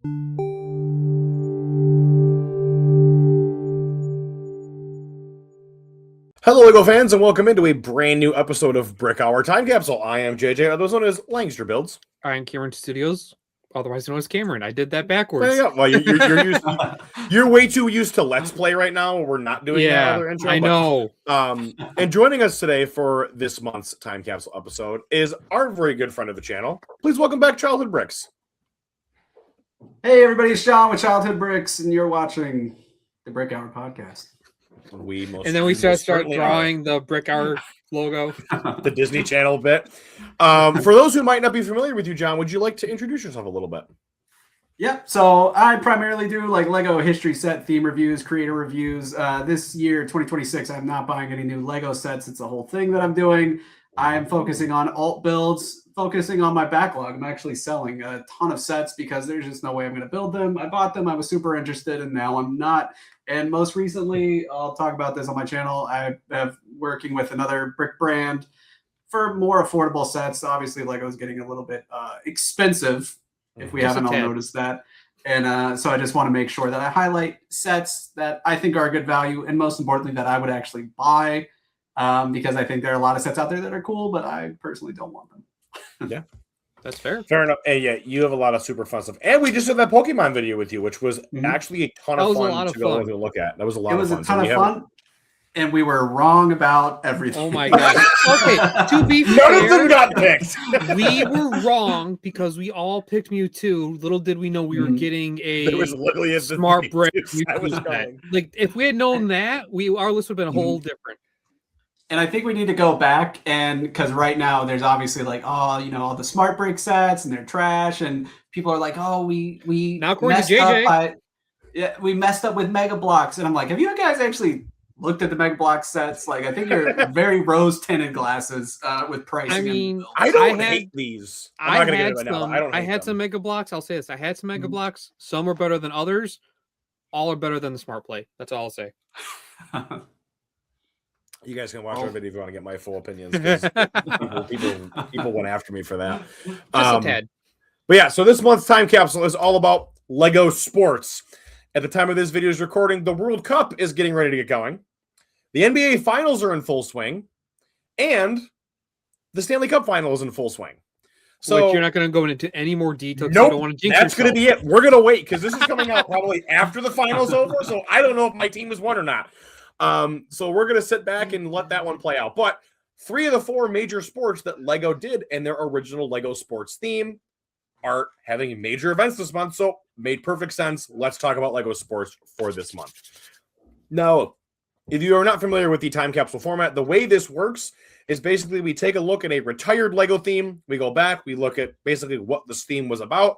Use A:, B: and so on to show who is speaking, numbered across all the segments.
A: Hello, LEGO fans, and welcome into a brand new episode of Brick Hour Time Capsule. I am JJ, otherwise known as Langster Builds.
B: I am Cameron Studios, otherwise known as Cameron. I did that backwards.
A: There you go. Well, you're way too used to Let's Play right now. We're not doing that other intro.
B: I know.
A: And joining us today for this month's Time Capsule episode is our very good friend of the channel. Please welcome back ChildhoodBricks.
C: Hey, everybody, it's Sean with ChildhoodBricks, and you're watching the Brick Hour podcast.
B: And then we start drawing the Brick Hour logo.
A: The Disney Channel bit. For those who might not be familiar with you, John, would you like to introduce yourself a little bit?
C: Yep. So I primarily do like Lego history set theme reviews, creator reviews. This year, 2026, I'm not buying any new Lego sets. It's a whole thing that I'm doing. I'm focusing on alt builds, focusing on my backlog. I'm actually selling a ton of sets because there's just no way I'm going to build them. I bought them. I was super interested, and now I'm not. And most recently, I'll talk about this on my channel, I have working with another brick brand for more affordable sets. Obviously, Lego is getting a little bit expensive, if we haven't all noticed that. And so I just want to make sure that I highlight sets that I think are a good value, and most importantly, that I would actually buy, because I think there are a lot of sets out there that are cool, but I personally don't want them.
A: Yeah.
B: That's fair.
A: Fair enough. And yeah, you have a lot of super fun stuff. And we just did that Pokemon video with you, which was actually a ton of fun to go and look at. That was a lot of fun.
C: It was a ton of fun. And we were wrong about everything.
B: Oh my god. Okay, to be fair,
A: none of them got picked.
B: We were wrong because we all picked Mewtwo. Little did we know we were getting a smart brick. Like if we had known that, our list would have been a whole different.
C: And I think we need to go back, and because right now there's obviously like, all the smart brick sets and they're trash, and people are like, we
B: now according to JJ,
C: we messed up with Mega Blocks, and I'm like, have you guys actually looked at the Mega Block sets? Like, I think you're very rose tinted glasses with pricing.
B: I mean,
A: I don't hate these.
B: I had some Mega Blocks. I'll say this: I had some Mega Blocks. Some are better than others. All are better than the Smart Play. That's all I'll say.
A: You guys can watch our video if you want to get my full opinions. People went after me for that.
B: Just a tad.
A: But yeah, so this month's time capsule is all about Lego sports. At the time of this video's recording, the World Cup is getting ready to get going. The NBA Finals are in full swing. And the Stanley Cup Final is in full swing. So
B: Which you're not going to go into any more detail.
A: Nope,
B: you don't want to jinx
A: that's going to be it. We're going to wait because this is coming out probably after the final's over. So I don't know if my team has won or not. So we're going to sit back and let that one play out. But 3 of the 4 major sports that Lego did in their original Lego sports theme are having major events this month. So made perfect sense. Let's talk about Lego sports for this month. Now, if you are not familiar with the time capsule format, the way this works is basically we take a look at a retired Lego theme. We go back, we look at basically what this theme was about.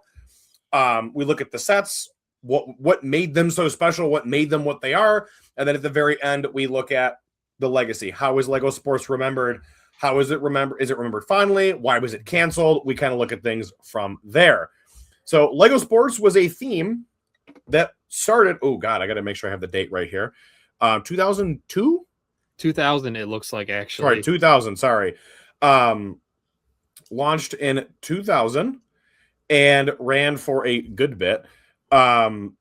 A: We look at the sets, what made them so special, what made them what they are. And then at the very end, we look at the legacy. How is Lego sports remembered? How is it remembered? Is it remembered fondly? Why was it canceled? We kind of look at things from there. So Lego sports was a theme that started. Oh God, I got to make sure I have the date right here. 2002?
B: 2000, it looks like, actually.
A: Sorry, 2000. Sorry. Launched in 2000 and ran for a good bit. The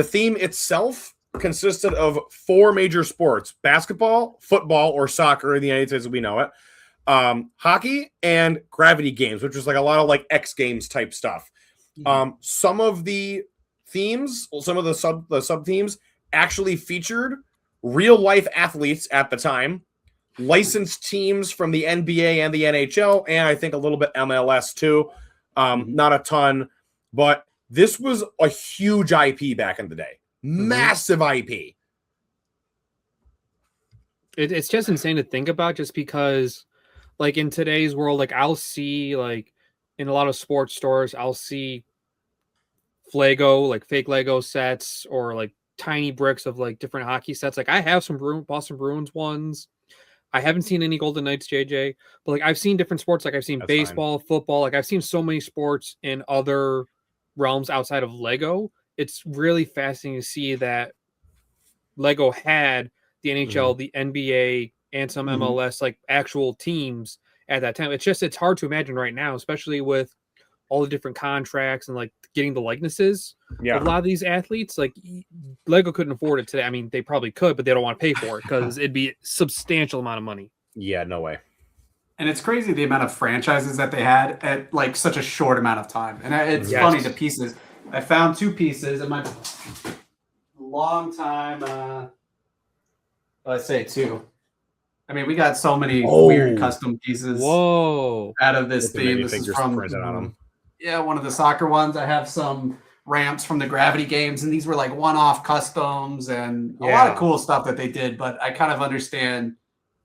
A: theme itself consisted of 4 major sports: basketball, football, or soccer in the United States as we know it, hockey, and gravity games, which was like a lot of like X Games type stuff. Some of the themes, some of the sub themes actually featured real life athletes at the time, licensed teams from the NBA and the NHL, and I think a little bit MLS too. Not a ton, but this was a huge IP back in the day. Massive IP.
B: It's just insane to think about, just because like in today's world, like I'll see like in a lot of sports stores, I'll see Lego, like fake Lego sets, or like tiny bricks of like different hockey sets. Like I have some Boston Bruins ones. I haven't seen any Golden Knights, JJ, but like I've seen different sports. Like I've seen baseball, football. Like I've seen so many sports in other realms outside of Lego. It's really fascinating to see that Lego had the NHL, the NBA, and some MLS, like actual teams at that time. It's hard to imagine right now, especially with all the different contracts and like getting the likenesses
A: Yeah.
B: of a lot of these athletes. Like Lego couldn't afford it today. I mean, they probably could, but they don't want to pay for it because it'd be a substantial amount of money.
A: Yeah, no way.
C: And it's crazy the amount of franchises that they had at like such a short amount of time. And it's
B: Yes.
C: funny, the pieces. I found 2 pieces in my long time. Let's say 2. I mean, we got so many weird custom pieces
B: Whoa!
C: out of this
A: With the
C: theme. This is
A: minifigures
C: from
A: printed on 'em.
C: Yeah, one of the soccer ones. I have some ramps from the Gravity games, and these were like one-off customs and a lot of cool stuff that they did. But I kind of understand,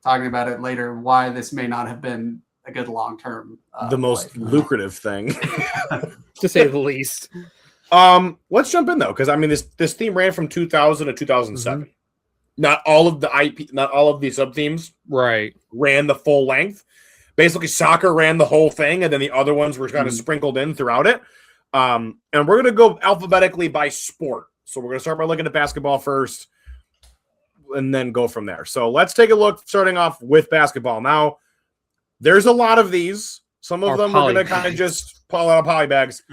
C: talking about it later, why this may not have been a good long-term.
A: The most lucrative thing,
B: To say the least.
A: Let's jump in though, because I mean this theme ran from 2000 to 2007. Not all of the IP, not all of the sub themes,
B: Right?
A: ran the full length. Basically, soccer ran the whole thing, and then the other ones were kind of sprinkled in throughout it. And we're gonna go alphabetically by sport. So we're gonna start by looking at basketball first, and then go from there. So let's take a look, starting off with basketball. Now, there's a lot of these. Some of them we're gonna kind of just pull out of poly bags.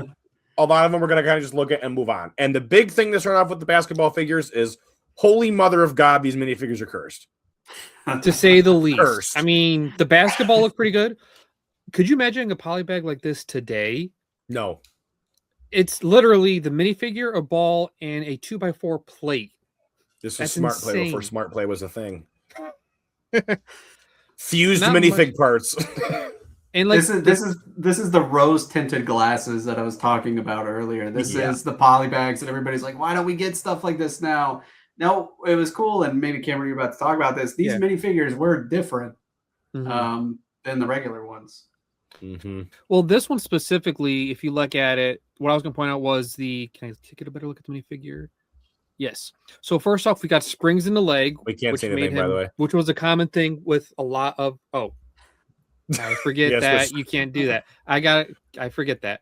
A: A lot of them we're going to kind of just look at and move on. And the big thing to start off with the basketball figures is, holy mother of God, these minifigures are cursed.
B: To say the least.
A: Cursed.
B: I mean, the basketball looked pretty good. Could you imagine a poly bag like this today?
A: No.
B: It's literally the minifigure, a ball, and a 2x4 plate.
A: This was
B: That's
A: Smart Play
B: insane.
A: before Smart Play was a thing. Fused
B: Not
A: minifig
B: much.
A: parts.
B: And like
C: this is the rose tinted glasses that I was talking about earlier. This is the poly bags that everybody's like, why don't we get stuff like this now? No, it was cool, and maybe Cameron, you're about to talk about this. These minifigures were different than the regular ones.
B: Well, this one specifically, if you look at it, what I was going to point out was the. Can I take it a better look at the minifigure? Yes. So first off, we got springs in the leg.
A: We can't see anything, by the way.
B: Which was a common thing with a lot of. Oh, I forget
A: Yes,
B: that you can't do that. I forget that.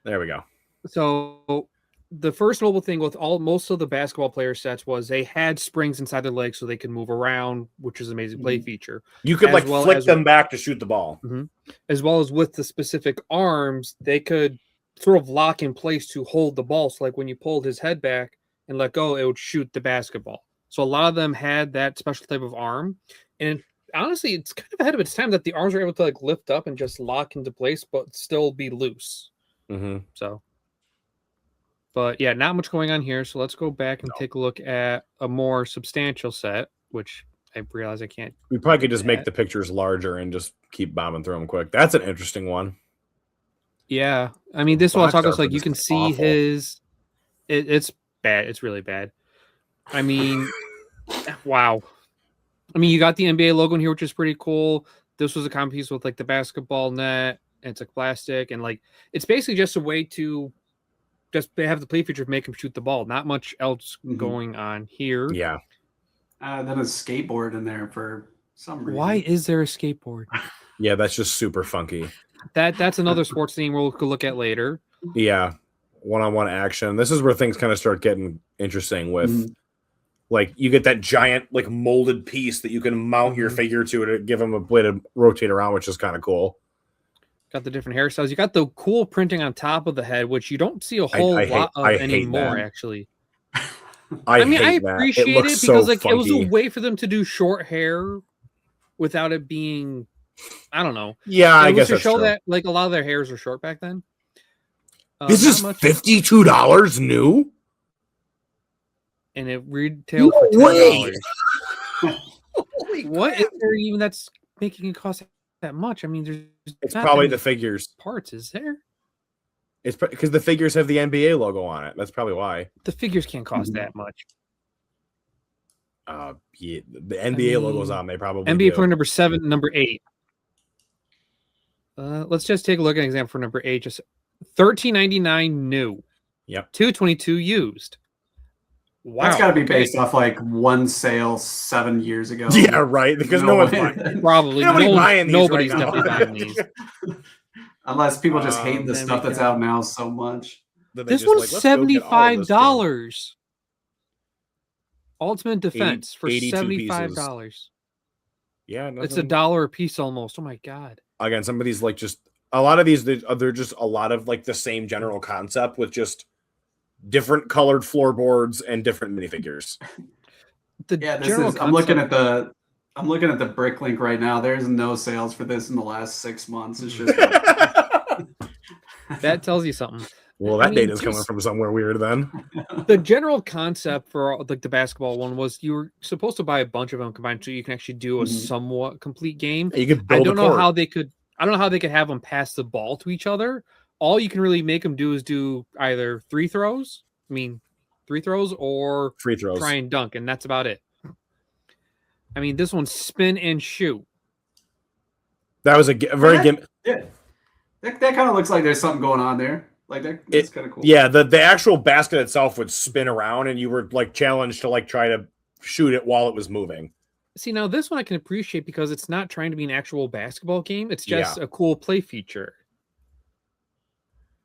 A: There we go.
B: So the first notable thing with most of the basketball player sets was they had springs inside their legs so they could move around, which is an amazing play feature.
A: You could flick them back to shoot the ball.
B: As well as with the specific arms, they could sort of lock in place to hold the ball. So like when you pulled his head back and let go, it would shoot the basketball. So a lot of them had that special type of arm. And honestly, it's kind of ahead of its time that the arms are able to like lift up and just lock into place, but still be loose. So, but yeah, not much going on here. So let's go back and take a look at a more substantial set, which I realize I can't.
A: We probably could just make the pictures larger and just keep bombing through them quick. That's an interesting one.
B: Yeah, I mean, this one I'll talk about, like you can see
A: awful.
B: it's bad. It's really bad. I mean, wow. I mean, you got the NBA logo in here, which is pretty cool. This was a common piece with like the basketball net, and it's like plastic, and like it's basically just a way to just have the play feature of make him shoot the ball. Not much else going on here.
A: Yeah.
C: Then a skateboard in there for some reason.
B: Why is there a skateboard?
A: Yeah, that's just super funky.
B: That's another sports theme we'll look at later.
A: Yeah. One-on-one action. This is where things kind of start getting interesting with like you get that giant like molded piece that you can mount your figure to give them a way to rotate around, which is kind of cool.
B: Got the different hairstyles. You got the cool printing on top of the head, which you don't see a whole lot of anymore, actually. I mean, I appreciate it because
A: so
B: like
A: funky.
B: it was a way for them to do short hair without it being, I don't know.
A: Yeah, I guess
B: to
A: that's
B: show
A: true.
B: that like a lot of their hairs were short back then.
A: This is $52 new,
B: and it retailed for $10. What is there even that's making it cost that much? I mean,
A: it's probably the figures
B: parts. Is there?
A: It's because the figures have the NBA logo on it. That's probably why.
B: The figures can't cost that much.
A: Yeah, the NBA logo's on. They probably
B: NBA
A: do.
B: for number 7, number 8. Let's just take a look at an example for number 8. Just $13.99 new.
A: Yep.
B: $2.22 used. Wow.
C: That's got to be based off like one sale 7 years ago.
A: Yeah, right. Because no one's buying.
B: Probably nobody's
A: right
B: definitely buying these.
C: Unless people just hate the stuff that's out now so much.
B: This one's $75. Ultimate Defense for $75.
A: Yeah,
B: it's $1 a piece almost. Oh my god!
A: Again, some of these like just A lot of these, they're just a lot of like the same general concept with just different colored floorboards and different minifigures.
C: I'm looking at the Brick link right now. There's no sales for this in the last 6 months. It's just
B: that tells you something.
A: Well, that data's coming from somewhere weird then.
B: The general concept for like the basketball one was you were supposed to buy a bunch of them combined so you can actually do a somewhat complete game.
A: You could build
B: I don't know how they could have them pass the ball to each other. All you can really make them do is do either free throws or
A: free throws,
B: try and dunk, and that's about it. I mean, this one's spin and shoot.
A: That was a very
C: yeah. That kind of looks like there's something going on there. Like that's kind of cool.
A: Yeah, the actual basket itself would spin around, and you were like challenged to like try to shoot it while it was moving.
B: See, now this one I can appreciate because it's not trying to be an actual basketball game. It's just a cool play feature.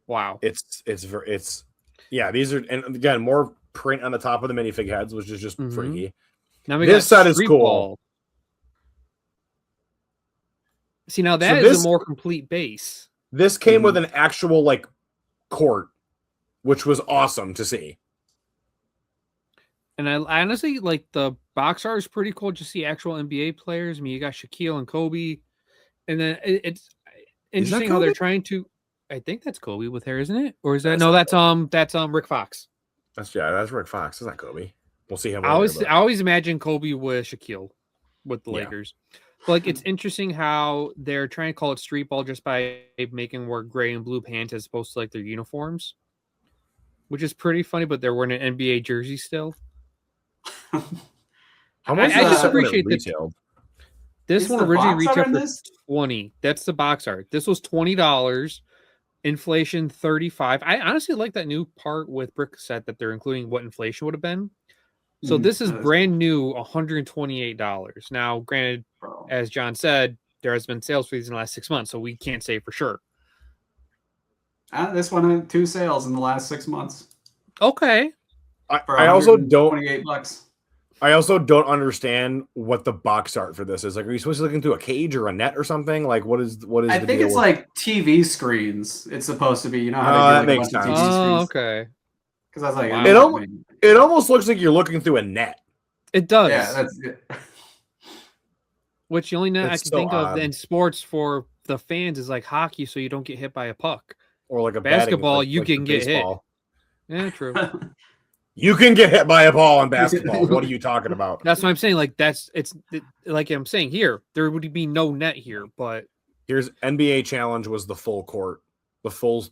B: Wow.
A: It's these are, and again, more print on the top of the minifig heads, which is just freaky.
B: Now
A: this set is cool.
B: Ball. See, now that is a more complete base.
A: This came with an actual like court, which was awesome to see.
B: And I honestly like the box art is pretty cool. Just see actual NBA players. I mean, you got Shaquille and Kobe, and then it's interesting how they're trying to. I think that's Kobe with hair, isn't it? Or is that that's Rick Fox.
A: That's Rick Fox. Is that Kobe? We'll see him.
B: I always imagine Kobe with Shaquille with the Lakers. But like it's interesting how they're trying to call it street ball just by making wear gray and blue pants as opposed to like their uniforms, which is pretty funny. But they're wearing an NBA jersey still.
A: How much?
B: I just appreciate
A: that.
B: This one originally retailed for $20. That's the box art. This was $20. Inflation $35. I honestly like that new part with Brick set that they're including what inflation would have been. So this is brand new, $128. Now, granted, as John said, there has been sales for these in the last 6 months, so we can't say for sure.
C: This one had 2 sales in the last 6 months.
B: Okay.
A: I also don't.
C: $28.
A: I also don't understand what the box art for this is. Like, are you supposed to look into a cage or a net or something? Like, what is?
C: I think it's like TV screens. It's supposed to be. You know how
A: that
C: they do
A: makes sense.
C: TV screens.
B: Okay.
C: Because I was like,
A: it almost looks like you're looking through a net.
B: It does.
C: Yeah, that's good.
B: Which the only net I can think of in sports for the fans is like hockey, so you don't get hit by a puck.
A: Or like a
B: basketball, you can get hit. Yeah, true.
A: You can get hit by a ball in basketball. What are you talking about?
B: That's what I'm saying. Like like I'm saying here, there would be no net here, but
A: here's NBA Challenge was the full court, the full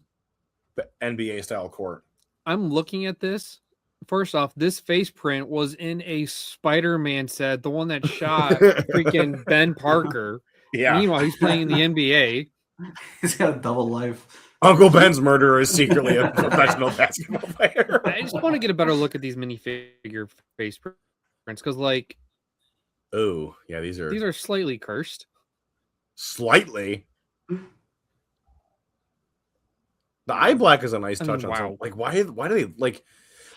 A: NBA style court.
B: I'm looking at this. First off, this face print was in a Spider-Man set, the one that shot freaking Ben Parker.
A: Yeah.
B: Meanwhile, he's playing in the NBA.
C: He's got a double life.
A: Uncle Ben's murderer is secretly a professional basketball player.
B: I just want to get a better look at these minifigure face prints because, like,
A: oh yeah, these are
B: slightly cursed.
A: Slightly. The eye black is a nice touch on some. Like, why do they like?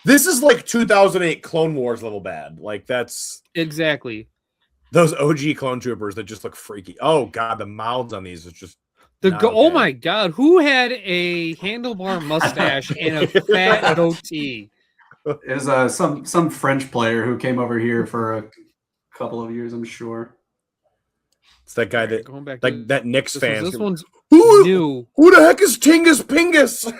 A: This is like 2008 Clone Wars level bad. Like that's
B: exactly
A: those OG clone troopers that just look freaky. Oh god, the mouths on these is just.
B: Oh my god, who had a handlebar mustache and a fat goatee?
C: It was some French player who came over here for a couple of years, I'm sure.
A: It's that guy that Knicks fans.
B: This one's new.
A: Who the heck is Tingus Pingus?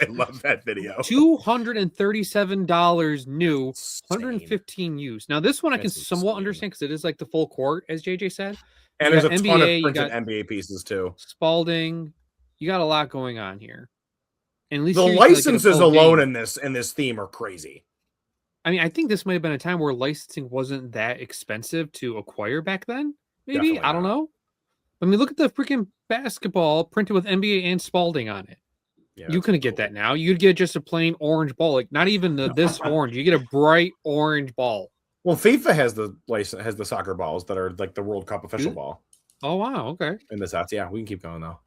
A: I love that video.
B: $237 new, 115 used. Now this one I can somewhat understand because it is like the full court, as JJ said.
A: And there's a ton of printed NBA pieces too.
B: Spalding, you got a lot going on here. And at least
A: the licenses alone in this theme are crazy.
B: I mean, I think this might have been a time where licensing wasn't that expensive to acquire back then. Maybe I don't know. I mean, look at the freaking basketball printed with NBA and Spalding on it. Yeah, you couldn't get that now. You'd get just a plain orange ball, like not even this orange. You get a bright orange ball.
A: Well, FIFA has the soccer balls that are like the World Cup official ball.
B: Oh wow, okay.
A: In the sets, yeah, we can keep going though.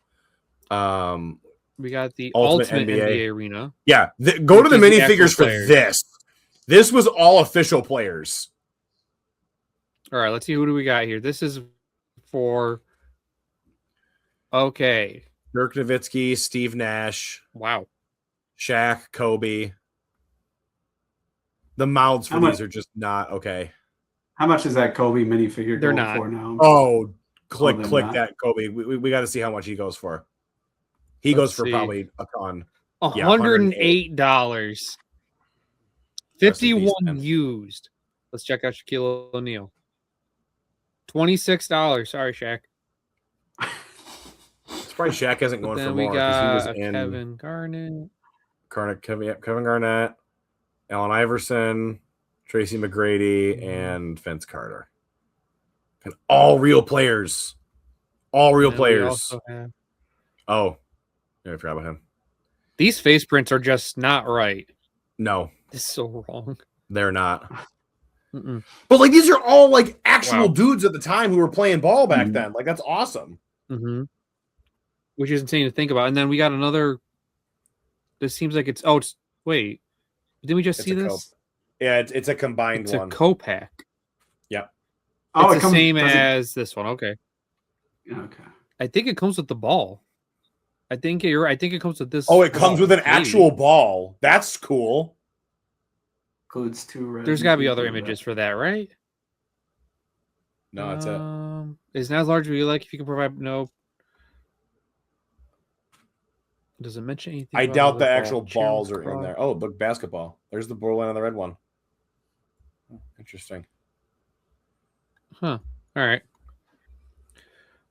B: We got the Ultimate NBA Arena.
A: Yeah, go to the minifigures for this. This was all official players.
B: All right, let's see who do we got here. This is for Okay.
A: Dirk Nowitzki, Steve Nash,
B: Wow.
A: Shaq, Kobe. The mouths for these are just not okay.
C: How much is that Kobe minifigure
B: They're
C: going
B: not.
C: for now?
A: Oh, click
C: they're not.
A: that Kobe. We got to see how much he goes for. He
B: Let's
A: goes for
B: see.
A: probably a ton.
B: $108. 51
A: man.
B: used. Let's check out Shaquille O'Neal. $26. Sorry, Shaq.
A: It's probably Shaq isn't going
B: Then
A: for
B: we
A: more because he was
B: got
A: in
B: Kevin Garnett.
A: Kevin Garnett, Allen Iverson, Tracy McGrady, and Vince Carter. And all real players. All real
B: And we
A: players.
B: also have...
A: Oh, yeah, I forgot about him.
B: These face prints are just not right.
A: No,
B: This is so wrong.
A: they're not.
B: Mm-mm.
A: But like these are all like actual
B: Wow.
A: dudes at the time who were playing ball back then. Like that's awesome.
B: Mm-hmm. Which is insane to think about. And then we got another. This seems like it's. Oh, it's. Wait. Didn't we just
A: It's
B: see
A: a
B: this?
A: Yeah, it's a combined
B: It's
A: one.
B: a co-pack.
A: Yep.
C: Oh,
B: It's the same as this one. Okay.
C: Okay.
B: I think it comes with the ball. I think it comes with this.
A: Oh, it comes with an
B: maybe.
A: actual ball. That's cool.
C: Includes 2 red.
B: There's got to be other images for that, right?
A: No, that's it.
B: Is not as large as you like if you can provide no. Does it mention anything?
A: I
B: about
A: doubt
B: the
A: the actual
B: ball?
A: balls are in there. Oh, look, basketball. There's the blue line on the red one. Oh, interesting.
B: Huh. All right.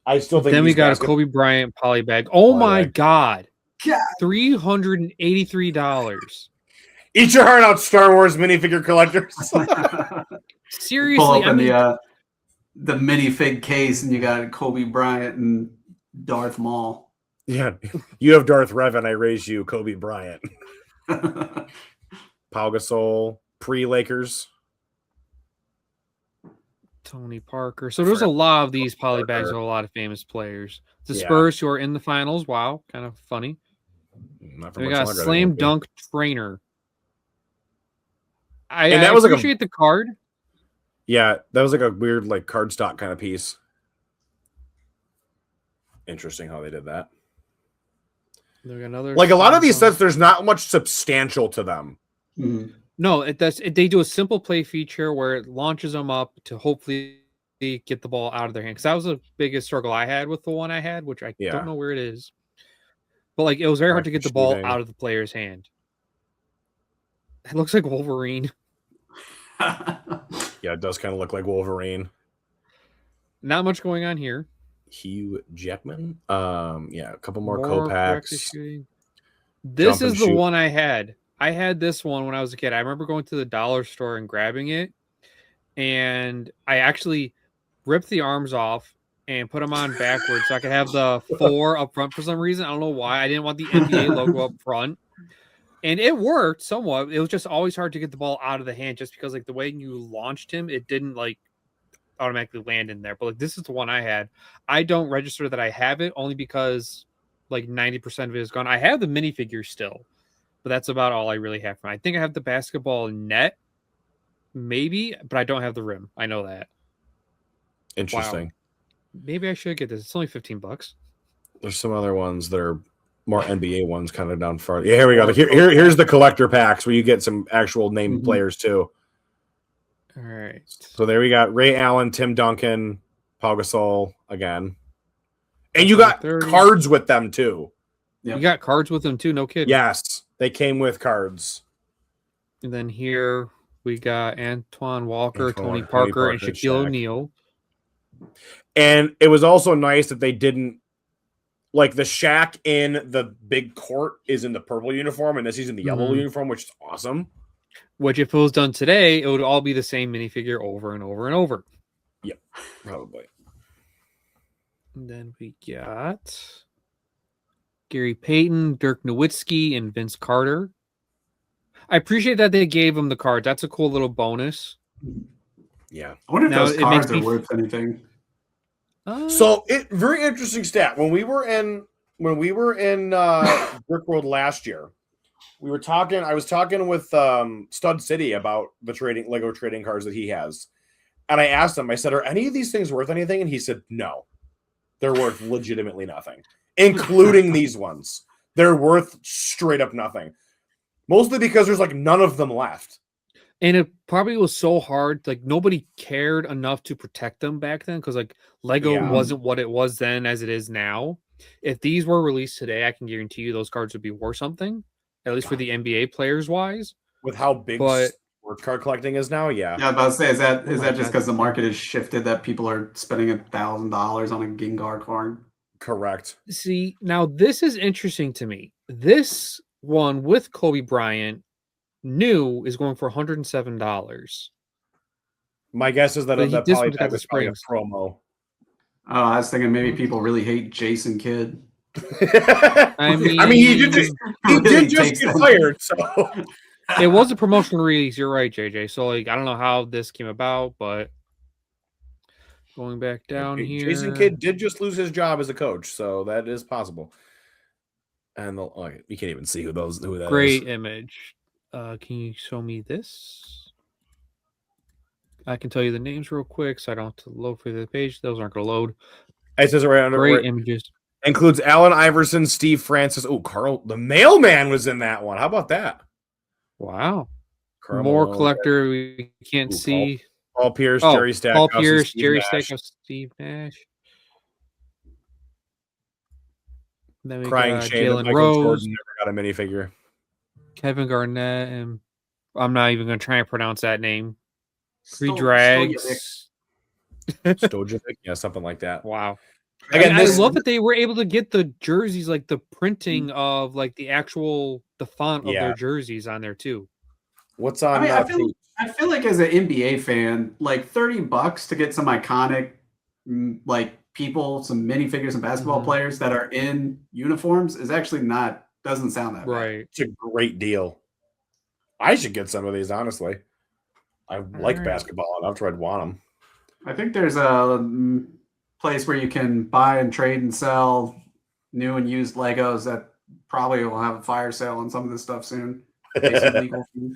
A: I still think
B: Then we
A: these
B: got a Kobe Bryant poly bag. Oh my God.
C: God.
B: $383.
A: Eat your heart out, Star Wars minifigure collectors.
B: Seriously,
C: Pull open
B: I mean,
C: the minifig case, and you got Kobe Bryant and Darth Maul.
A: Yeah, you have Darth Revan. I raised you, Kobe Bryant. Pau Gasol, pre-Lakers.
B: Tony Parker. So there's a lot of these poly bags with a lot of famous players. The Spurs who are in the finals. Wow, kind of funny.
A: Not for
B: We
A: much
B: got a
A: longer,
B: slam dunk trainer. I
A: was like
B: appreciate the card.
A: Yeah, that was like a weird like cardstock kind of piece. Interesting how they did that.
B: There another
A: like a lot of these sets, there's not much substantial to them.
C: Mm-hmm.
B: No, they do a simple play feature where it launches them up to hopefully get the ball out of their hand. Because that was the biggest struggle I had with the one I had, which I don't know where it is. But like it was very hard to get the ball out of the player's hand. It looks like Wolverine.
A: Yeah, it does kind of look like Wolverine.
B: Not much going on here.
A: Hugh Jackman. Yeah, a couple more co-packs.
B: This is the one I had. I had this one when I was a kid. I remember going to the dollar store and grabbing it, and I actually ripped the arms off and put them on backwards so I could have the 4 up front for some reason. I don't know why. I didn't want the NBA logo up front. And it worked somewhat. It was just always hard to get the ball out of the hand just because like the way you launched him, it didn't like automatically land in there. But like this is the one I had. I don't register that I have it only because like 90% of it is gone. I have the minifigure still, but that's about all I really have. I think I have the basketball net, maybe, but I don't have the rim. I know that.
A: Interesting.
B: Wow. Maybe I should get this. It's only $15.
A: There's some other ones that are more NBA ones kind of down far. Yeah, here we go. Here's the collector packs where you get some actual name players too.
B: All right.
A: So there we got Ray Allen, Tim Duncan, Pau Gasol again. And you got
B: 30.
A: cards with them too.
B: Yep. You got cards with them too, no kidding.
A: Yes, they came with cards.
B: And then here we got Antoine Walker, Tony Parker, and Shaquille O'Neal.
A: And it was also nice that they didn't like the Shaq in the big court is in the purple uniform, and this he's in the yellow uniform, which is awesome.
B: Which, if it was done today, it would all be the same minifigure over and over and over.
A: Yep, probably.
B: And then we got Gary Payton, Dirk Nowitzki, and Vince Carter. I appreciate that they gave him the card. That's a cool little bonus.
A: Yeah.
C: I wonder if those cards are worth anything.
A: So very interesting stat. When we were in Brick World last year, I was talking with Stud City about the Lego trading cards that he has. And I asked him, I said, are any of these things worth anything? And he said, no. they're worth legitimately nothing, including these ones. They're worth straight up nothing. Mostly because there's like none of them left.
B: And it probably was so hard. Like nobody cared enough to protect them back then because like Lego
A: Yeah.
B: wasn't what it was then as it is now. If these were released today, I can guarantee you those cards would be worth something, at least for the NBA players wise.
A: With how big
B: But
A: sports card collecting is now, yeah.
C: Yeah, I was about to say, is that
B: my
C: just
B: God.
C: because the market has shifted that people are spending $1,000 on a Gengar card?
A: Correct.
B: see, now this is interesting to me. This one with Kobe Bryant new is going for $107.
A: My guess is that
B: But
A: that
B: this
A: probably
B: one's got the
A: was probably a
B: springs.
A: promo.
C: Oh, I was thinking maybe people really hate Jason Kidd.
B: I mean,
A: he did just
C: Really
A: get
C: takes them.
A: fired, so
B: it was a promotional release. You're right, JJ. So like, I don't know how this came about, but going back down here,
A: Jason Kidd did just lose his job as a coach, so that is possible. And you can't even see who that is.
B: Great image. Can you show me this? I can tell you the names real quick, so I don't have to load for the page. Those aren't going to load.
A: It says right under
B: Great images.
A: includes Allen Iverson, Steve Francis. Oh, Carl the mailman was in that one. How about that?
B: Wow.
A: Carl
B: More
A: Malone,
B: collector we can't see.
A: Paul Pierce,
B: Oh,
A: Jerry Stackhouse,
B: Paul Pierce,
A: Steve
B: Jerry
A: Nash.
B: Stackhouse, Steve Nash. Then we
A: Crying
B: got
A: shame that
B: Jalen
A: Michael
B: Rose,
A: Jordan never got a minifigure.
B: Kevin Garnett, and I'm not even going to try and pronounce that name. Three
C: Stojakovic.
B: Drags.
A: Stojovic, yeah, something like that.
B: Wow.
A: Again,
B: I love that they were able to get the jerseys, like the printing
A: Mm.
B: of like the font of
A: Yeah.
B: their jerseys on there too.
A: What's on?
C: I mean, I feel like as an NBA fan, like $30 to get some iconic, like people, some minifigures and basketball
B: Mhm.
C: players that are in uniforms is actually doesn't sound that bad.
B: Right.
A: It's a great deal. I should get some of these, honestly. I like
B: right.
A: basketball enough to I'd want them.
C: I think there's a place where you can buy and trade and sell new and used Legos that probably will have a fire sale on some of this stuff soon. Legal fee.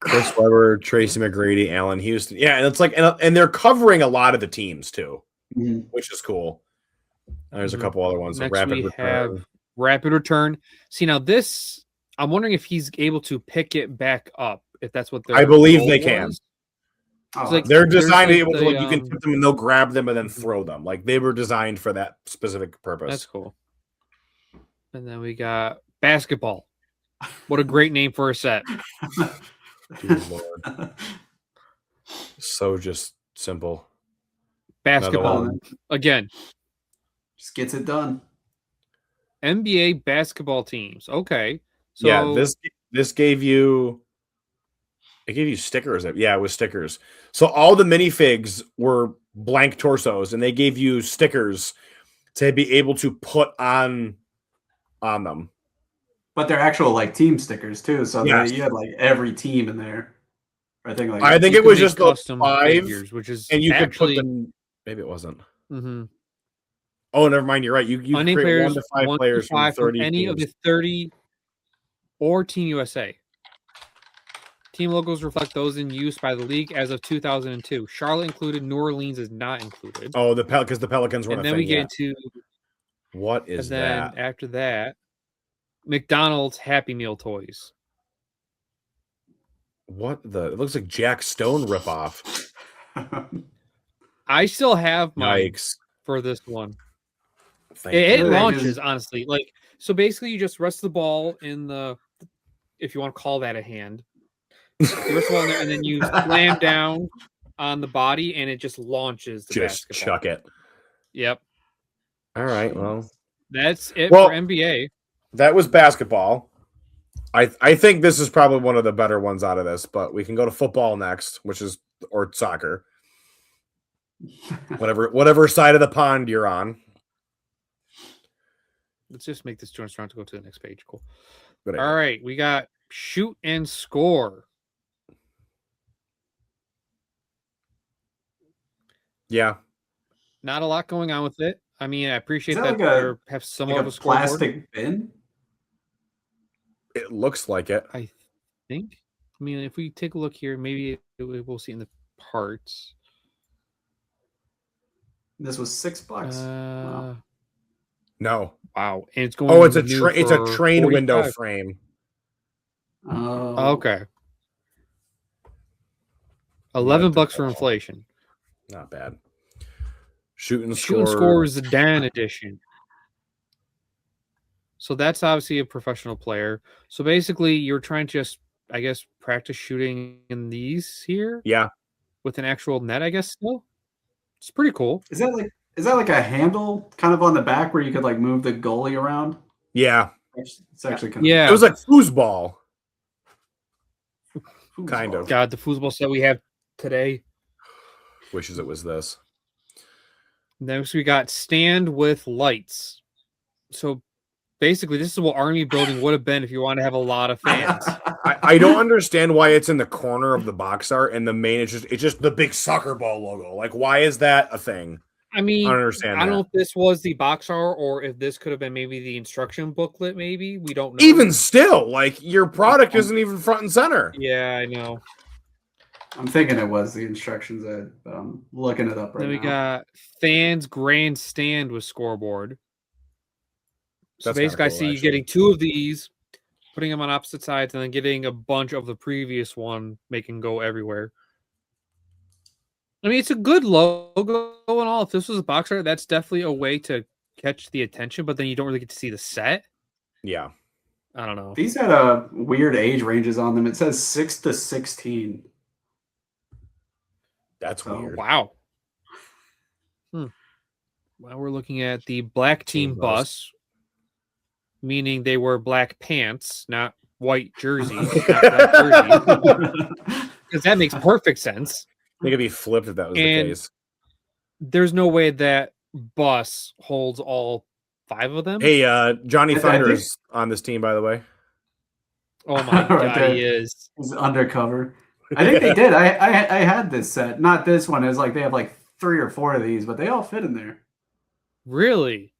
A: Chris Webber, Tracy McGrady, Allen Houston. Yeah, and it's like, and they're covering a lot of the teams too, which is cool. And there's a couple other ones.
B: Next
A: Rapid
B: we
A: Return.
B: have Rapid Return. See, now this, I'm wondering if he's able to pick it back up, if that's what
A: I believe they
B: goal
A: can.
B: was.
C: Oh,
B: It's like-
A: They're
B: There's
A: designed to be
B: like
A: able to,
B: the,
A: like, you can put them and they'll grab them and then throw them. Like they were designed for that specific purpose.
B: That's cool. And then we got basketball. What a great name for a set.
A: Dear Lord. So just simple.
B: Basketball.
A: one.
B: Again,
C: just gets it done.
B: NBA basketball teams. Okay. So
A: Yeah, this gave you stickers. Yeah, it was stickers. So all the minifigs were blank torsos, and they gave you stickers to be able to put on them.
C: But they're actual like team stickers too. So
A: Yes.
C: you had like every team in there. I think
A: I think
B: you
A: it
B: could
A: was
B: make
A: just those
B: custom
A: 5,
B: figures, which is
A: and you
B: actually
A: could put them. Maybe it wasn't.
B: mm-hmm.
A: Oh, never mind. You're right. You
B: Unnamed
A: create
B: players,
A: 1 to 5
B: 1 to
A: players
B: 5
A: from 30
B: any
A: teams.
B: of the 30 or Team USA. Team logos reflect those in use by the league as of 2002. Charlotte included, New Orleans is not included.
A: Oh, because the Pelicans were
B: And
A: a
B: then
A: thing.
B: we get
A: Yeah.
B: into,
A: What is
B: and then
A: that?
B: after that, McDonald's Happy Meal toys.
A: What the? It looks like Jack Stone ripoff.
B: I still have mine
A: Yikes!
B: for this one.
A: Thank
B: It
A: you.
B: launches, honestly. Like, so basically you just rest the ball in the, if you want to call that a hand, you rest the ball in there, and then you slam down on the body and it just launches the
A: Just
B: basketball.
A: chuck it.
B: Yep.
A: All right. Well,
B: That's it
A: Well-
B: for NBA.
A: that was basketball. I think this is probably one of the better ones out of this, but we can go to football next, or soccer. Whatever side of the pond you're on.
B: Let's just make this joint strong to go to the next page. Cool.
A: Good
B: All
A: idea.
B: right. We got shoot and score.
A: Yeah.
B: Not a lot going on with it. I mean, I appreciate
C: Is
B: that
C: that like
B: they have somewhat
C: like
B: of
C: a
B: a scoreboard.
C: plastic bin.
A: It looks like it.
B: I think. I mean, if we take a look here, maybe we'll see in the parts.
C: This was $6. Wow.
A: No.
B: Wow. And it's going.
A: Oh, it's a
B: new
A: it's a
B: for
A: train window
B: 45.
A: frame.
C: Oh,
B: Okay. $11 for inflation.
A: Not bad. Shooting
B: Shooting
A: score
B: Score Zidane edition. So that's obviously a professional player. So basically, you're trying to just, I guess, practice shooting in these here.
A: Yeah.
B: With an actual net, I guess. Still, it's pretty cool.
C: Is that like a handle kind of on the back where you could like move the goalie around?
A: Yeah.
C: It's actually kind of
B: Yeah.
A: It was like foosball.
C: foosball.
A: Kind of.
B: God, the foosball set we have today.
A: Wishes it was this.
B: Next, we got stand with lights. So basically, this is what army building would have been if you want to have a lot of fans.
A: I don't understand why it's in the corner of the box art and the main it's just the big soccer ball logo. Like, why is that a thing?
B: I mean,
A: I don't understand.
B: I don't know if this was the box art or if this could have been maybe the instruction booklet. Maybe we don't know.
A: Even still, like your product isn't even front and center.
B: Yeah, I know.
C: I'm thinking it was the instructions, but I'm looking it up right now.
B: Then we got fans grandstand with scoreboard. So
A: That's
B: basically,
A: kinda
B: I
A: cool,
B: see you getting 2 of these, putting them on opposite sides, and then getting a bunch of the previous one, making go everywhere. I mean, it's a good logo and all. If this was a box art, that's definitely a way to catch the attention, but then you don't really get to see the set.
A: Yeah.
B: I don't know.
C: These had weird age ranges on them. It says 6 to 16.
A: That's weird.
B: Wow. Well, we're looking at the black team bus, meaning they wear black pants, not white jerseys. Because that makes perfect sense.
A: I think it'd be flipped if that was the case.
B: There's no way that bus holds all 5 of them.
A: Hey, Johnny Thunder's on this team, by the way.
B: Oh my god, he is.
C: He's undercover. I think they did. I had this set, not this one. It's like they have like 3 or 4 of these, but they all fit in there.
B: Really?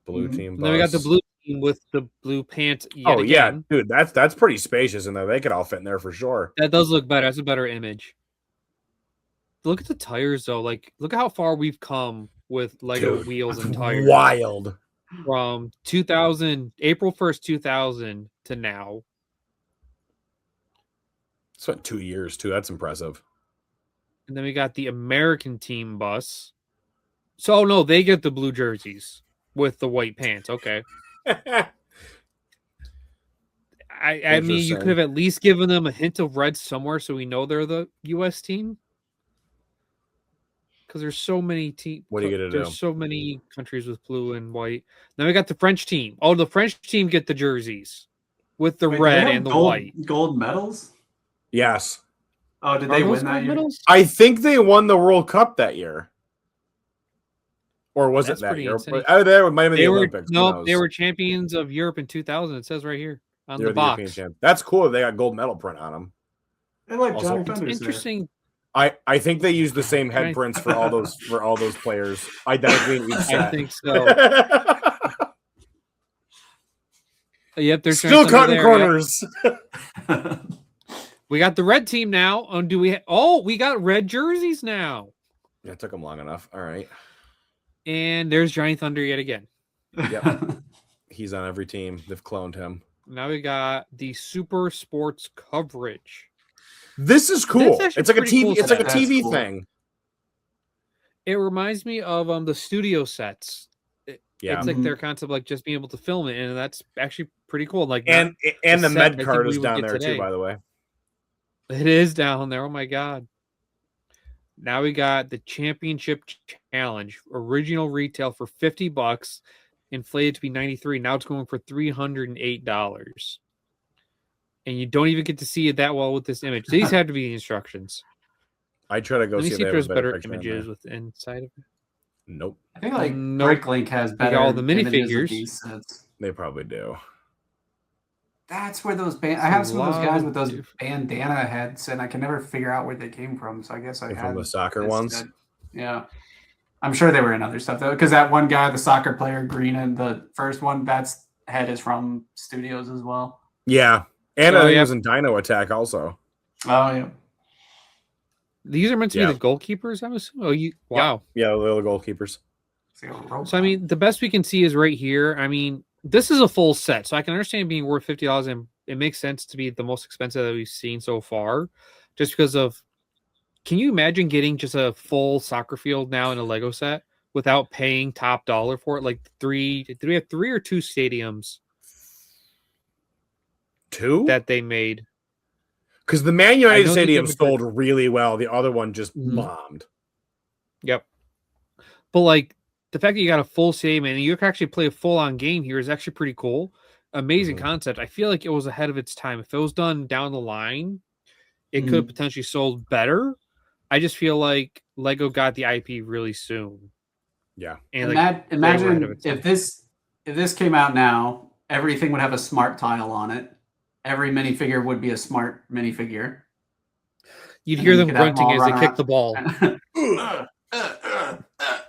A: Blue team.
B: And then we got the blue team with the blue pants.
A: Oh yeah, dude, that's pretty spacious in there. They could all fit in there for sure.
B: That does look better. That's a better image. Look at the tires though. Like, look at how far we've come with Lego wheels and tires.
A: Wild.
B: From 2000, April 1st, 2000 to now.
A: It's been 2 years too. That's impressive.
B: And then we got the American team bus. So no, they get the blue jerseys with the white pants. Okay. I mean, you could have at least given them a hint of red somewhere so we know they're the U.S. team. Because there's so many teams.
A: What are you gonna do?
B: There's so many countries with blue and white. Then we got the French team. Oh, the French team get the jerseys with the red and the white.
C: Gold medals?
A: Yes.
C: Oh, did they win that year?
B: Medals?
A: I think they won the World Cup that year. Or was
B: That's
A: it that
B: pretty
A: year?
B: insane.
A: Oh, there might have been
B: They
A: the
B: were
A: Olympics.
B: no, they were champions of Europe in 2000. It says right here on the box.
A: That's cool. They got gold medal print on them.
C: They like
A: Also,
C: Johnny
B: It's
C: Thunders
B: interesting.
A: I think they use the same head prints for all those players identically in each set.
B: I think so. Yep, they're
A: still cutting corners.
B: Yep. We got the red team now. We got red jerseys now.
A: Yeah, it took them long enough. All right.
B: And there's Johnny Thunder yet again.
A: Yep. He's on every team. They've cloned him.
B: Now we got the Super Sports coverage.
A: This is cool. It's like a TV.
B: Cool
A: it's like a TV
C: cool.
A: thing.
B: It reminds me of the studio sets.
A: Yeah,
B: it's like their concept, like just being able to film it, and that's actually pretty cool. Like,
A: and the med card is
B: we
A: down
B: would get
A: there
B: today.
A: too. By the way,
B: it is down there. Oh my god! Now we got the Championship Challenge, original retail for $50, inflated to be $93. Now it's going for $308. And you don't even get to see it that well with this image. These have to be the instructions.
A: I try to go
B: Let me
A: see
B: see if there's better
A: picture on
B: images with inside of it.
A: Nope.
C: I think like
B: Nope.
C: BrickLink has better
B: all the
C: images of
B: minifigures.
C: these sets.
A: They probably do.
C: That's where those I have some of those guys with those
B: Lot of
C: bandana heads, and I can never figure out where they came from. So I guess I
A: They're
C: had
A: from the soccer
C: this
A: ones.
C: set. Yeah, I'm sure they were in other stuff though, because that one guy, the soccer player, green, and the first one, that's head is from Studios as well.
A: Yeah, and
B: Oh,
A: I think
B: yeah.
A: it was in Dino Attack also.
C: Oh yeah.
B: These are meant to
A: Yeah.
B: be the goalkeepers, I'm assuming. Oh, wow.
A: Yeah, the goalkeepers.
B: So I mean, the best we can see is right here. I mean, this is a full set, so I can understand being worth $50, and it makes sense to be the most expensive that we've seen so far, just because of. Can you imagine getting just a full soccer field now in a Lego set without paying top dollar for it? Like do we have 3 or 2 stadiums?
A: 2
B: that they made?
A: Because the Man United Stadium
B: good-
A: sold really well. The other one just bombed.
B: Yep. But like the fact that you got a full stadium and you can actually play a full-on game here is actually pretty cool. Amazing concept. I feel like it was ahead of its time. If it was done down the line, it could have potentially sold better. I just feel like Lego got the IP really soon.
A: Yeah.
B: And
C: imagine if this came out now, everything would have a smart tile on it. Every minifigure would be a smart minifigure.
B: You'd hear them grunting as they kick the ball.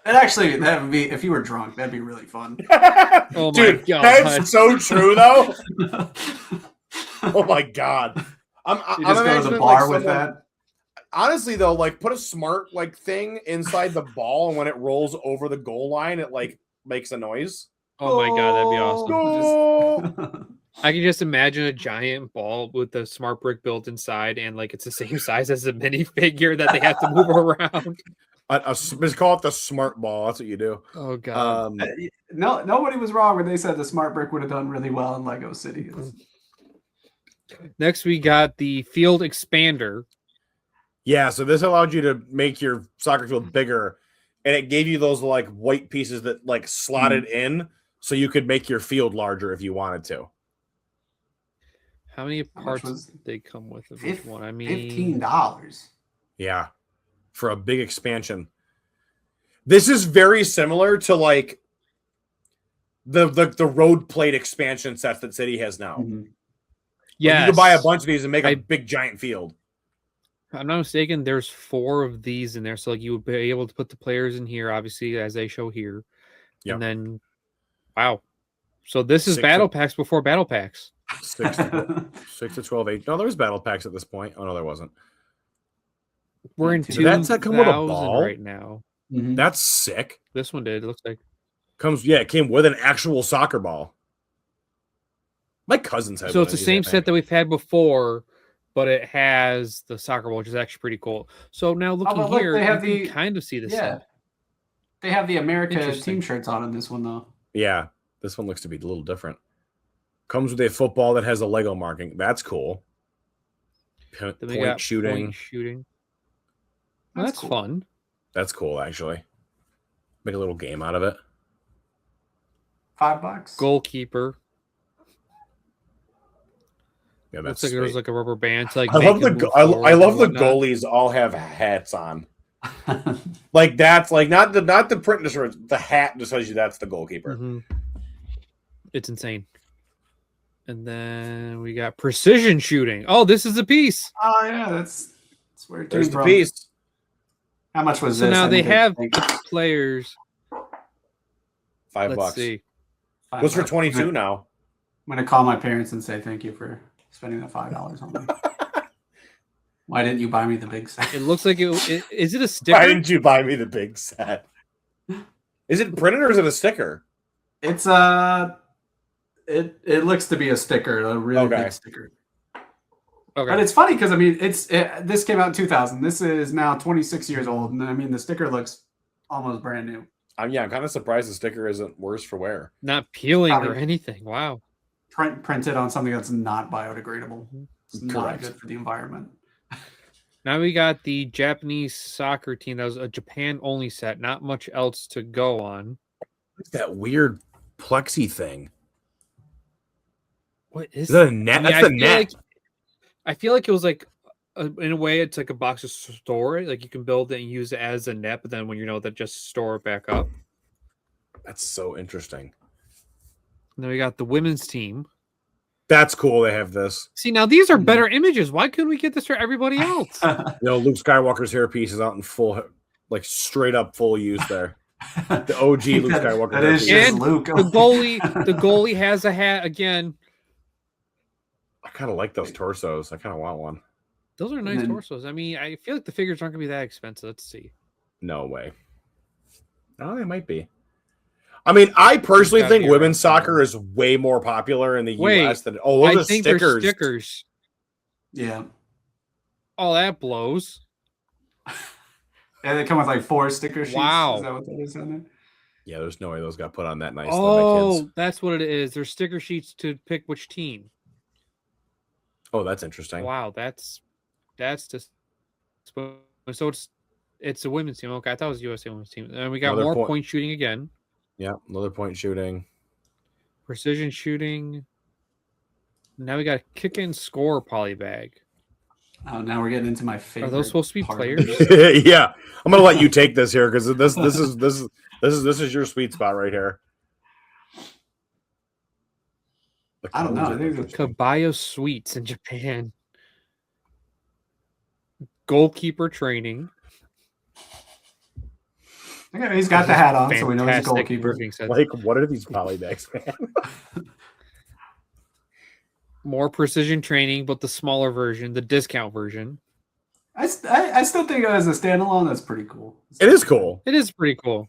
C: That would be, if you were drunk, that'd be really fun.
B: Oh
A: Dude,
B: my god.
A: That's so true though. Oh my god. I'm
C: just go to the bar with that.
A: Honestly though, like put a smart like thing inside the ball, and when it rolls over the goal line, it like makes a noise.
B: Oh my god, that'd be awesome.
A: Go!
B: I can just imagine a giant ball with the smart brick built inside, and like it's the same size as a minifigure that they have to move around.
A: Let's call it the smart ball. That's what you do.
B: Oh god.
C: No, nobody was wrong when they said the smart brick would have done really well in Lego City.
B: Next, we got the field expander.
A: Yeah, so this allowed you to make your soccer field bigger, and it gave you those like white pieces that like slotted in, so you could make your field larger if you wanted to.
B: How many parts did they come with of this one? I mean,
C: $15.
A: Yeah, for a big expansion. This is very similar to like the road plate expansion sets that City has now. Yeah, you can buy a bunch of these and make a big giant field.
B: If I'm not mistaken, there's 4 of these in there, so like you would be able to put the players in here, obviously, as they show here. Yep. And then, wow. So this is battle packs before battle packs.
A: 6 to 12, 8. No, there was battle packs at this point. Oh no, there wasn't.
B: We're in 2000 right now.
A: That's sick.
B: This one did. It looks like
A: it came with an actual soccer ball. My cousins had.
B: So it's the same set that we've had before, but it has the soccer ball, which is actually pretty cool. So now looking here, you can kind of see the set.
C: They have the America team shirts on in this one though.
A: Yeah, this one looks to be a little different. Comes with a football that has a Lego marking. That's cool. Point shooting.
B: Well, that's cool. Fun.
A: That's cool, actually. Make a little game out of it.
C: $5.
B: Goalkeeper.
A: Yeah, that's
B: looks like there's like a rubber band to like.
A: I love the goalies all have hats on. Like that's like not the print just the hat just tells you that's the goalkeeper.
B: It's insane. And then we got precision shooting. Oh, this is a piece.
C: Oh yeah, that's where it
A: There's the piece.
C: How much was
B: this?
C: So
B: now they have the players.
A: $5.
B: Let's see.
A: Goes for 22 now.
C: I'm gonna call my parents and say thank you for spending that $5 on me. Why didn't you buy me the big set?
B: It looks like is it a sticker?
A: Why didn't you buy me the big set? Is it printed or is it a sticker?
C: It's it looks to be a sticker, a really big sticker. Okay. But it's funny because I mean this came out in 2000. This is now 26 years old, and I mean the sticker looks almost brand new.
A: I'm kind of surprised the sticker isn't worse for wear.
B: Not peeling or anything. Wow.
C: Printed on something that's not biodegradable. It's not good for the environment.
B: Now we got the Japanese soccer team. That was a Japan only set. Not much else to go on.
A: What's that weird plexi thing?
B: What is
A: that? A net? That's the net.
B: I feel like it was like, in a way, it's like a box to store it. Like you can build it and use it as a net, but then when that just store it back up.
A: That's so interesting.
B: And then we got the women's team.
A: That's cool. They have this.
B: See, now these are better images. Why couldn't we get this for everybody else?
A: Luke Skywalker's hairpiece is out in full, like straight up full use there. The OG Luke Skywalker.
C: That is just
B: and
C: Luke.
B: The goalie has a hat again.
A: I kind of like those torsos. I kind of want one.
B: Those are nice
C: then-
B: torsos. I mean, I feel like the figures aren't gonna be that expensive. Let's see.
A: No way. Oh, they might be. I mean, I personally
B: gotta
A: think
B: be
A: women's
B: around
A: soccer is way more popular in the
B: Wait,
A: U.S. than those
B: I
A: are
B: think they're
A: stickers.
B: stickers.
C: Yeah.
B: Oh, that blows.
C: And they come with like 4 sticker sheets.
B: Wow.
C: Is that what that is on there?
A: Yeah, there's no way those got put on that nice.
B: Oh,
A: kids.
B: that's what it is. They're sticker sheets to pick which team.
A: Oh, that's interesting.
B: Wow, that's just so it's a women's team. Okay, I thought it was USA women's team. And we got
A: Another
B: more point shooting again.
A: Yeah, another point shooting.
B: Precision shooting. Now we got a kick and score polybag.
C: Oh, now we're getting into my favorite.
B: Are those supposed to be
C: part of
B: players?
C: it.
A: Yeah, I'm gonna let you take this here because this is your sweet spot right here. The
C: I don't know. I
A: colors are
C: think it's
A: interesting.
B: Kabayo Suites in Japan. Goalkeeper training.
C: Okay, he's got the hat on, so we know he's a
B: Fantastic
C: goalkeeper.
B: roofing sets.
A: Like, what are these polybags, man?
B: More precision training, but the smaller version, the discount version.
C: I still think as a standalone, that's pretty cool.
A: It is cool.
B: It is pretty cool.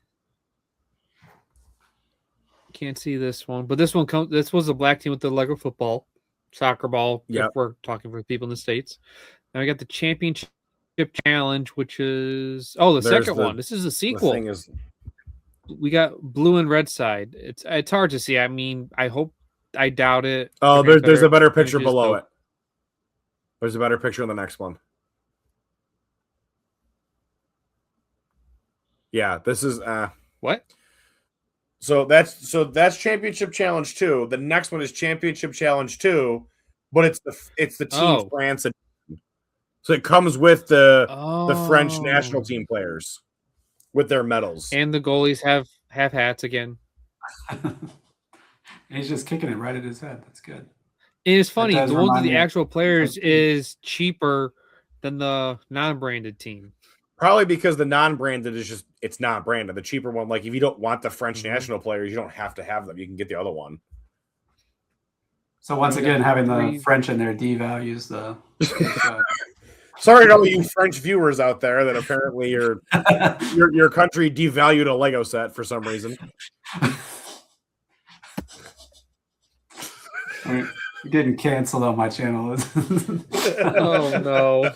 B: Can't see this one, but this one comes. This was a black team with the Lego football, soccer ball.
A: Yep.
B: If we're talking for people in the States. Now we got the championship challenge, which is the
A: There's
B: second
A: the-
B: one. This is a
A: The
B: sequel.
A: thing is,
B: We got blue and red side. It's hard to see. I mean, I doubt it.
A: oh,
B: They're
A: there's a better picture
B: images,
A: below
B: though.
A: it. There's a better picture in the next one. Yeah, this is
B: What?
A: so that's Championship Challenge 2. The next one is Championship Challenge 2, but it's the Team
B: Oh.
A: France edition. So it comes with the French national
B: Oh.
A: team players with their medals.
B: And the goalies have hats again.
C: He's just kicking it right at his head. That's good.
B: And it's funny,
C: does
B: the ones with
C: remind
B: the
C: me
B: actual players
C: of-
B: is cheaper than the non-branded team.
A: Probably because the non-branded is it's not branded. The cheaper one, like if you don't want the French
B: Mhm.
A: national players, you don't have to have them. You can get the other one.
C: So once
B: We
C: again,
B: got
C: having the
B: 3
C: French in there devalues the.
A: Sorry to all you French viewers out there that apparently your country devalued a Lego set for some reason.
C: We're getting canceled on my channel.
B: Oh no.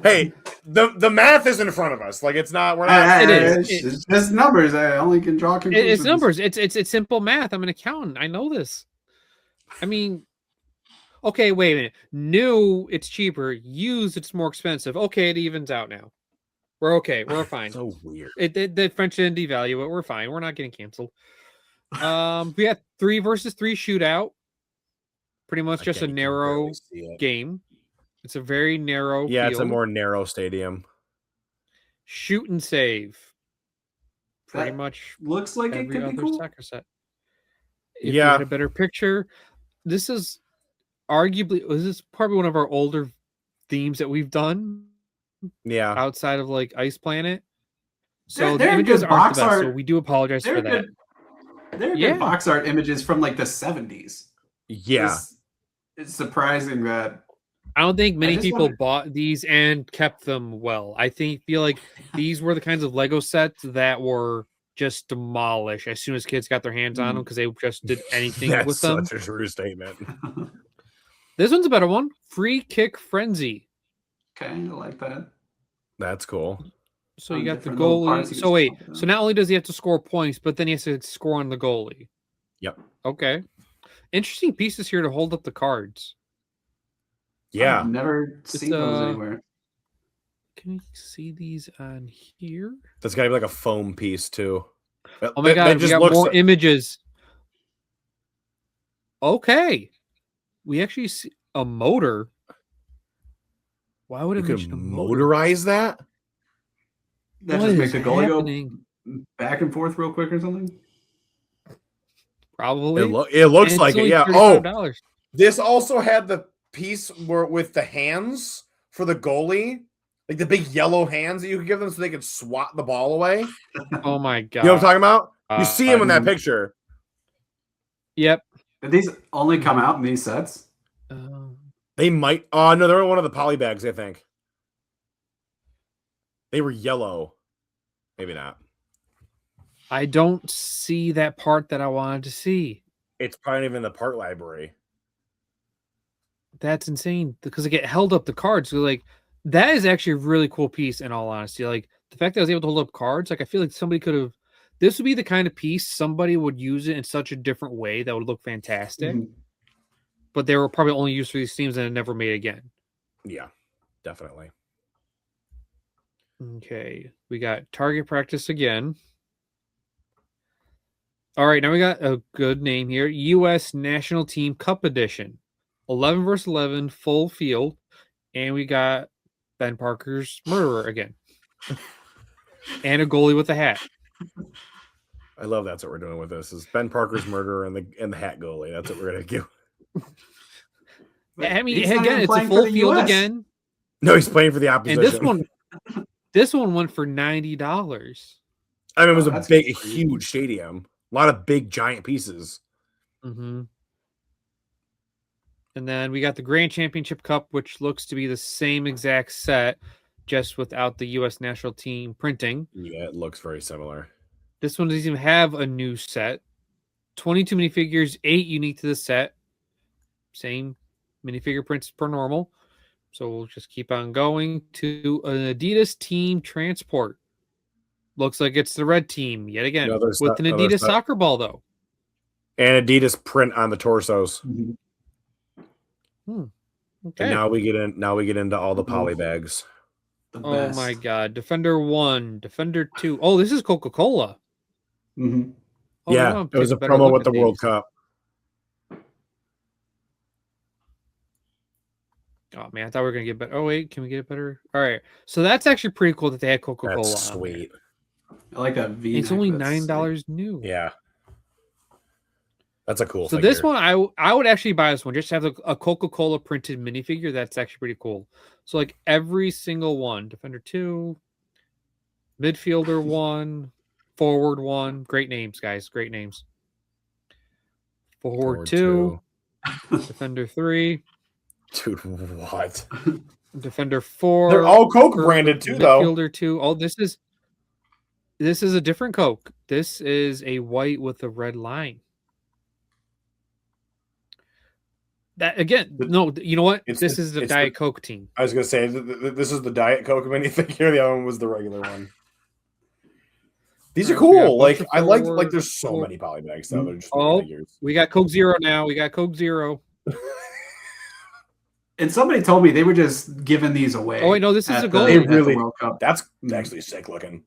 A: Hey, the math is in front of us. Like it's not. We're not.
B: It is.
C: It's just numbers. I only can draw conclusions.
B: It's numbers. It's simple math. I'm an accountant. I know this. I mean, okay, wait a minute. New, it's cheaper. Used, it's more expensive. Okay, it evens out now. We're okay. We're fine.
A: So weird.
B: The French didn't devalue it. We're fine. We're not getting canceled. We had 3 versus 3 shootout. Pretty much just a
A: Again, you can
B: narrow
A: barely see it.
B: game. It's a very narrow.
A: Yeah, it's a
B: field.
A: more narrow stadium.
B: Shoot and save. Pretty
C: That
B: much
C: Looks like it
B: every
C: could be
B: other
C: cool.
B: soccer set. If
A: Yeah.
B: you had a better picture, this is probably one of our older themes that we've done
A: Yeah.
B: outside of like Ice Planet. So the
C: They're
B: images
C: good
B: aren't
C: box
B: the best, so
C: art.
B: we do apologize
C: They're
B: for that.
C: good. They're
B: Yeah.
C: good box art images from like the 70s.
A: Yeah.
C: It's surprising that.
B: I don't think many
C: just
B: people
C: wonder-
B: bought these and kept them well. I feel like these were the kinds of Lego sets that were just demolished as soon as kids got their hands on them because they just did anything
A: That's
B: with them.
A: such a true statement.
B: This one's a better one. Free Kick Frenzy.
C: Okay, I like that.
A: That's cool.
B: So
C: On
B: you got the
C: different little parts
B: goalie.
C: you
B: So
C: can
B: wait,
C: swap it
B: so
C: out.
B: not only does he have to score points, but then he has to score on the goalie.
A: Yep.
B: Okay. Interesting pieces here to hold up the cards.
A: Yeah.
C: I've never seen those anywhere.
B: Can you see these on here?
A: That's got to be like a foam piece too.
B: Oh my god, we got more images. Okay. We actually see a motor. Why would
A: You
B: it
A: could
B: mention a motor?
A: motorize that?
C: That
B: What
C: just makes
B: is
C: the goalie
B: happening?
C: go back and forth real quick or something.
B: Probably.
A: It looks
B: And
A: like
B: it's
A: it.
B: only
A: Yeah. Oh,
B: $35.
A: this also had the piece where with the hands for the goalie, like the big yellow hands that you could give them so they could swat the ball away.
B: Oh my god.
A: You know what I'm talking about? You see him in that
C: Um,
A: picture.
B: Yep.
C: Did these only come out in these sets?
A: They They might. Oh no, they're one of the poly bags. I think they were yellow. Maybe not.
B: I don't see that part that I wanted to see.
A: It's probably not even in the part library.
B: That's insane because they get held up the cards. So like that is actually a really cool piece. In all honesty, like the fact that I was able to hold up cards, like I feel like somebody could have. This would be the kind of piece somebody would use it in such a different way that would look fantastic.
C: Mhm.
B: But they were probably only used for these themes and never made again.
A: Yeah, definitely.
B: Okay, we got target practice again. All right, now we got a good name here. U.S. National Team Cup Edition. 11 versus 11, full field. And we got Ben Parker's murderer again. And a goalie with a hat.
A: I love that's what we're doing with this. Is Ben Parker's murderer and the hat goalie. That's what we're gonna do.
B: I mean,
C: He's not
B: again,
C: even
B: it's a
C: playing for
B: full
C: the
B: field
C: US.
B: again.
A: No, he's playing for the opposition.
B: And this one went for $90.
A: I mean, it was a
C: that's
A: big,
C: crazy.
A: huge stadium. A lot of big, giant pieces.
B: Mm-hmm. And then we got the Grand Championship Cup, which looks to be the same exact set, just without the U.S. national team printing.
A: Yeah, it looks very similar.
B: This one doesn't even have a new set. 22 minifigures, 8 unique to the set. Same minifigure prints per normal. So we'll just keep on going to an Adidas team transport. Looks like it's the red team yet again
A: No, there's
B: with
A: not-
B: an
A: no, there's
B: Adidas
A: not.
B: soccer ball, though.
A: And Adidas print on the torsos.
C: Mhm.
B: Okay.
A: And now we get into all the poly bags.
C: The
B: Oh
C: best.
B: my God. Defender 1, Defender 2. Oh, this is Coca-Cola.
C: Mhm.
B: Oh,
A: yeah,
B: now I'm
A: it was a
B: taking better
A: promo
B: look
A: with
B: at
A: the World
B: these.
A: Cup.
B: Oh man, I thought we were gonna get better. Oh wait, can we get it better? All right, so that's actually pretty cool that they had Coca-Cola.
A: That's
B: on there.
A: sweet.
C: I like that V.
B: It's only $9 new.
A: Yeah, that's a cool.
B: So
A: figure.
B: this one, I would actually buy this one just to have a Coca-Cola printed minifigure. That's actually pretty cool. So like every single one, Defender 2, Midfielder 1, Forward 1. Great names, guys. Great names. Forward 2, Defender 3,
A: Dude, what?
B: Defender 4.
A: They're all Coke branded too, though.
B: Midfielder 2. Oh, this is a different Coke. This is a white with a red line. That again, no, you know what?
A: It's
B: This
A: the-
B: is the
A: it's
B: Diet
A: the-
B: Coke team.
A: I was gonna say this is the Diet Coke minifigure. The other one was the regular one. These are
B: Alright, we got
A: cool. Like
B: Buster
A: I like
B: Forward,
A: there's so
B: Forward.
A: many poly bags though. They're just
B: Oh.
A: minifigures.
B: We got Coke Zero now. We got Coke Zero.
C: And somebody told me they were just giving these away.
B: Oh wait, no, this is
C: at
B: a
C: the-
B: goal.
A: They
C: at the
A: really-
C: World Cup.
A: That's actually sick looking.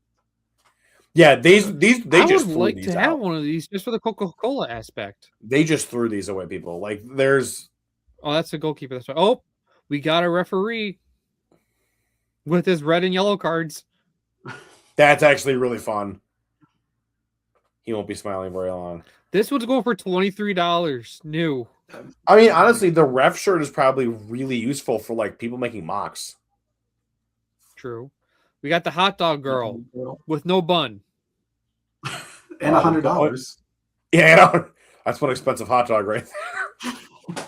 A: Yeah, they
B: I
A: just
B: would
A: threw
B: like
A: these
B: to
A: out.
B: have one of these just for the Coca-Cola aspect.
A: They just threw these away, people. Like there's
B: Oh, that's the goalkeeper. That's right. Oh, we got a referee with his red and yellow cards.
A: that's actually really fun. He won't be smiling very long.
B: This one's going for $23 new.
A: I mean, honestly, the ref shirt is probably really useful for like people making mocks.
B: True. We got the hot dog girl with no bun.
C: And $100.
A: Yeah, you know, that's one expensive hot dog right there.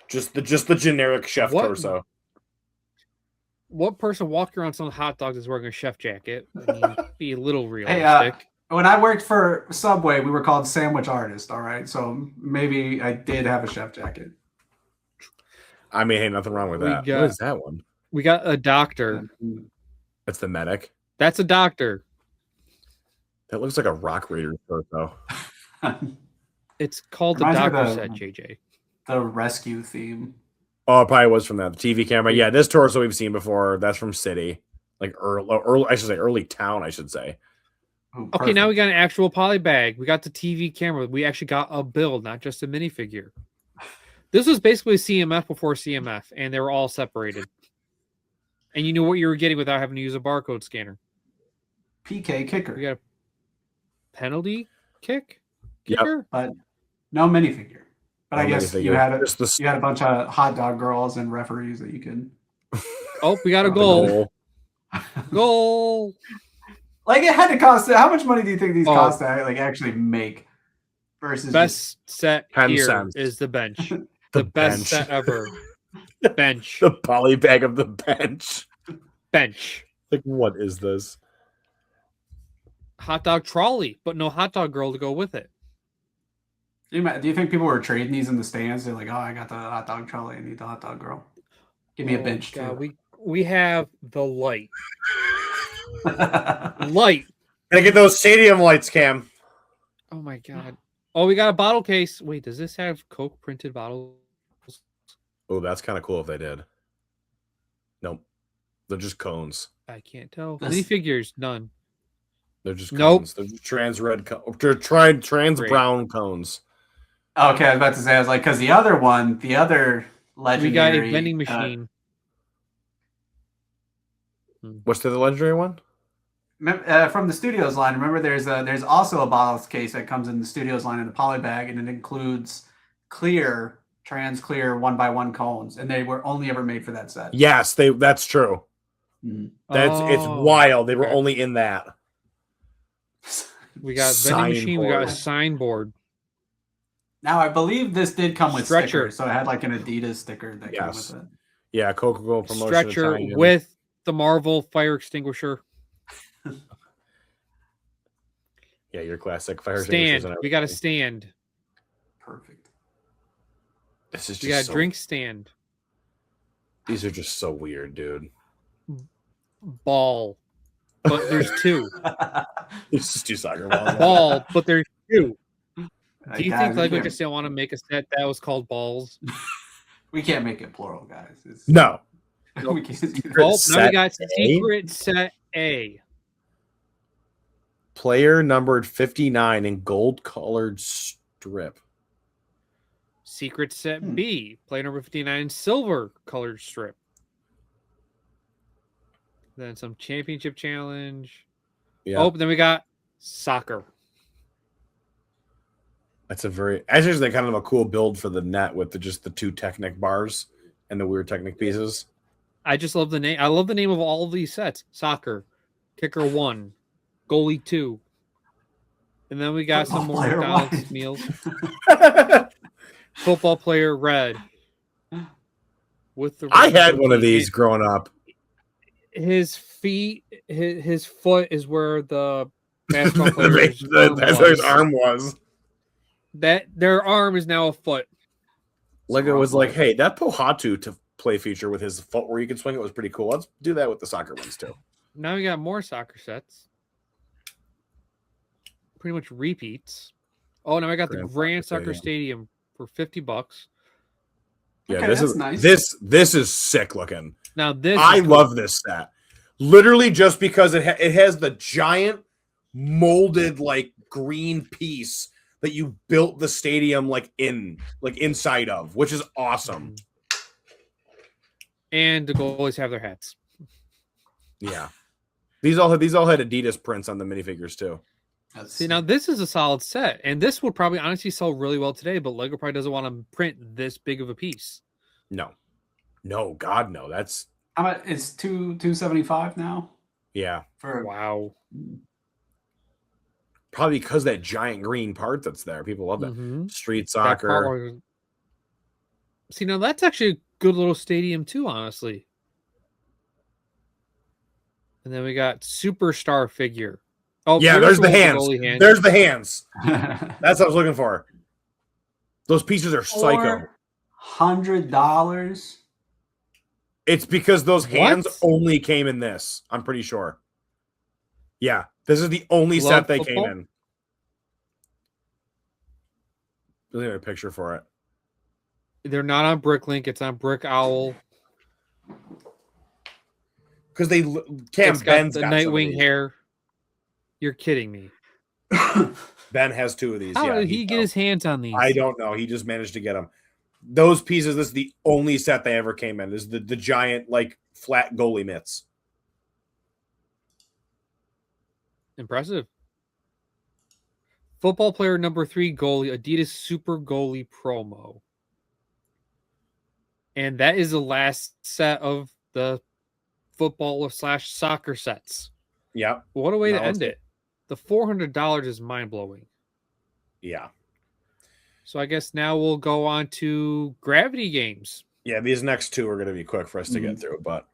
A: Just the generic chef
B: What?
A: torso.
B: What person walking around some hot dogs is wearing a chef jacket? I mean, be a little
C: Hey,
B: realistic.
C: when I worked for Subway, we were called sandwich artists. All right, so maybe I did have a chef jacket.
A: I mean, hey, nothing wrong with
B: We
A: that.
B: got-
A: What is that one?
B: We got a doctor.
A: That's the medic.
B: That's a doctor.
A: That looks like a Rock Raider shirt, though.
B: It's called the
C: Reminds me of
B: doctor
C: the-
B: set, JJ.
C: The rescue theme.
A: Oh, it probably was from that. The TV camera. Yeah, this torso we've seen before. That's from City. Like early I should say early town, I should say.
C: Ooh,
B: Okay, now we
C: perfect.
B: got an actual poly bag. We got the TV camera. We actually got a build, not just a minifigure. This was basically CMF before CMF, and they were all separated. And you knew what you were getting without having to use a barcode scanner.
C: PK kicker,
B: We got a penalty
A: Yep.
B: kicker.
C: but no minifigure. But
A: No
C: I guess
A: minifigure.
C: you had
A: Just the
C: you had a bunch of hot dog girls and referees that you could
B: Oh, we got a
C: The
B: goal. Goal.
C: like. It had to cost. How much money do you think these
B: Oh.
C: cost to like actually make? Versus just-
B: Best set
A: 10
B: here
A: cents.
B: is the bench. The
A: The
B: best
A: bench.
B: set ever. Bench.
A: The poly bag of the bench.
B: Bench.
A: Like, what is this?
B: Hot dog trolley, but no hot dog girl to go with it.
C: Do you think people were trading these in the stands? They're like, oh, I got the hot dog trolley. I need the hot dog girl. Give me a bench, too.
B: We have the light. Light.
A: Gotta get those stadium lights, Cam.
B: Oh, my God. Oh, we got a bottle case. Wait, does this have Coke printed bottles?
A: Oh, that's kind of cool if they did. Nope. They're just cones.
B: I can't tell.
C: That's-
B: Minifigures, none.
A: They're just
B: Nope.
A: cones. They're just trans red. They're trans
B: Great.
A: brown cones.
C: Okay, I was about to say, I was like, because the other legendary.
B: We got a vending machine.
A: What's the legendary one?
C: From the Studios line, remember there's also a bottles case that comes in the Studios line in the poly bag, and it includes trans clear 1x1 cones, and they were only ever made for that set.
A: Yes, that's true.
C: Mhm.
A: It's wild. They were only in that.
B: We got
A: Sign
B: vending machine. We got a
A: board.
B: signboard.
C: Now I believe this did come with
B: Stretcher.
C: stickers, so it had like an Adidas sticker that came
A: Yes.
C: with it.
A: Yeah, Coca-Cola promotion.
B: Stretcher
A: Italian.
B: with the Marvel fire extinguisher.
A: Yeah, your classic fire
B: Stand.
A: extinguishers and
B: We got a
A: everything.
B: stand.
C: Perfect.
A: This is
B: We
A: just
B: got a drink stand.
A: These are just so weird, dude.
B: Ball. But there's two.
A: It's just two soccer balls.
B: Ball, but there's two.
C: Like,
B: Do you
C: guys,
B: think
C: we
B: Lego
C: can't-
B: could still want to make a set that was called balls?
C: We can't make it plural, guys.
A: No.
C: We can't do that.
B: Oh, now we
A: Set
B: got
A: A?
B: Secret Set A.
A: Player numbered 59 in gold colored strip.
B: Secret Set B. Player number 59 silver colored strip. Then some championship challenge.
A: Yeah.
B: Oh, then we got soccer.
A: That's actually kind of a cool build for the net with just the two Technic bars and the weird Technic pieces.
B: I just love the name. I love the name of all of these sets. Soccer, kicker 1, goalie 2. And then we got some more
C: Football player
B: McDonald's
C: one.
B: meals. Football player red. With the
A: I
B: red
A: had one of
B: cookie.
A: these growing up.
B: His feet, his foot is where the basketball player's
A: That's where his arm was.
B: That their arm is now a foot.
A: Lego was like, hey, that Pohatu to play feature with his foot where you can swing it was pretty cool. Let's do that with the soccer ones too.
B: Now we got more soccer sets. Pretty much repeats. Oh, now I got the Grand Soccer Stadium for $50.
A: Yeah,
C: Okay,
A: this
C: that's
A: is
C: nice.
A: this is sick looking.
B: Now this
A: I
B: is cool.
A: love this set. Literally just because it has the giant molded like green piece that you built the stadium inside of, which is awesome.
B: And the goalies have their hats.
A: Yeah. These all had Adidas prints on the minifigures too.
B: See, now this is a solid set, and this would probably honestly sell really well today, but Lego probably doesn't want to print this big of a piece.
A: No, God, no. That's
C: How much? It's $275 now.
A: yeah.
B: Wow.
A: Probably because that giant green part that's there. People love that.
B: Mhm.
A: Street
B: That part
A: soccer.
B: was- See, now that's actually a good little stadium too, honestly. And then we got superstar figure. Oh,
A: Yeah, there's the hands.
B: goalie hand.
A: There's the hands. That's what I was looking for. Those pieces are psycho.
C: $100.
A: It's because those hands
B: What?
A: only came in this. I'm pretty sure. Yeah, this is the only
B: Love
A: set they
B: football?
A: came in. Look at a picture for it.
B: They're not on Bricklink. It's on Brick Owl.
A: Because they
B: It's got
A: Ben's
B: the
A: got some of
B: Nightwing
A: these.
B: hair. You're kidding me.
A: Ben has two of these.
B: How
A: yeah,
B: did he get his hands on these?
A: I don't know. He just managed to get them. Those pieces. This is the only set they ever came in. This is the giant like flat goalie mitts.
B: Impressive. Football player number 3 goalie, Adidas Super Goalie promo. And that is the last set of the football / soccer sets.
A: Yeah,
B: What a way to
A: No,
B: end
A: it's-
B: it. The $400 is mind blowing.
A: yeah.
B: So I guess now we'll go on to gravity games.
A: Yeah, these next two are going to be quick for us to get through, but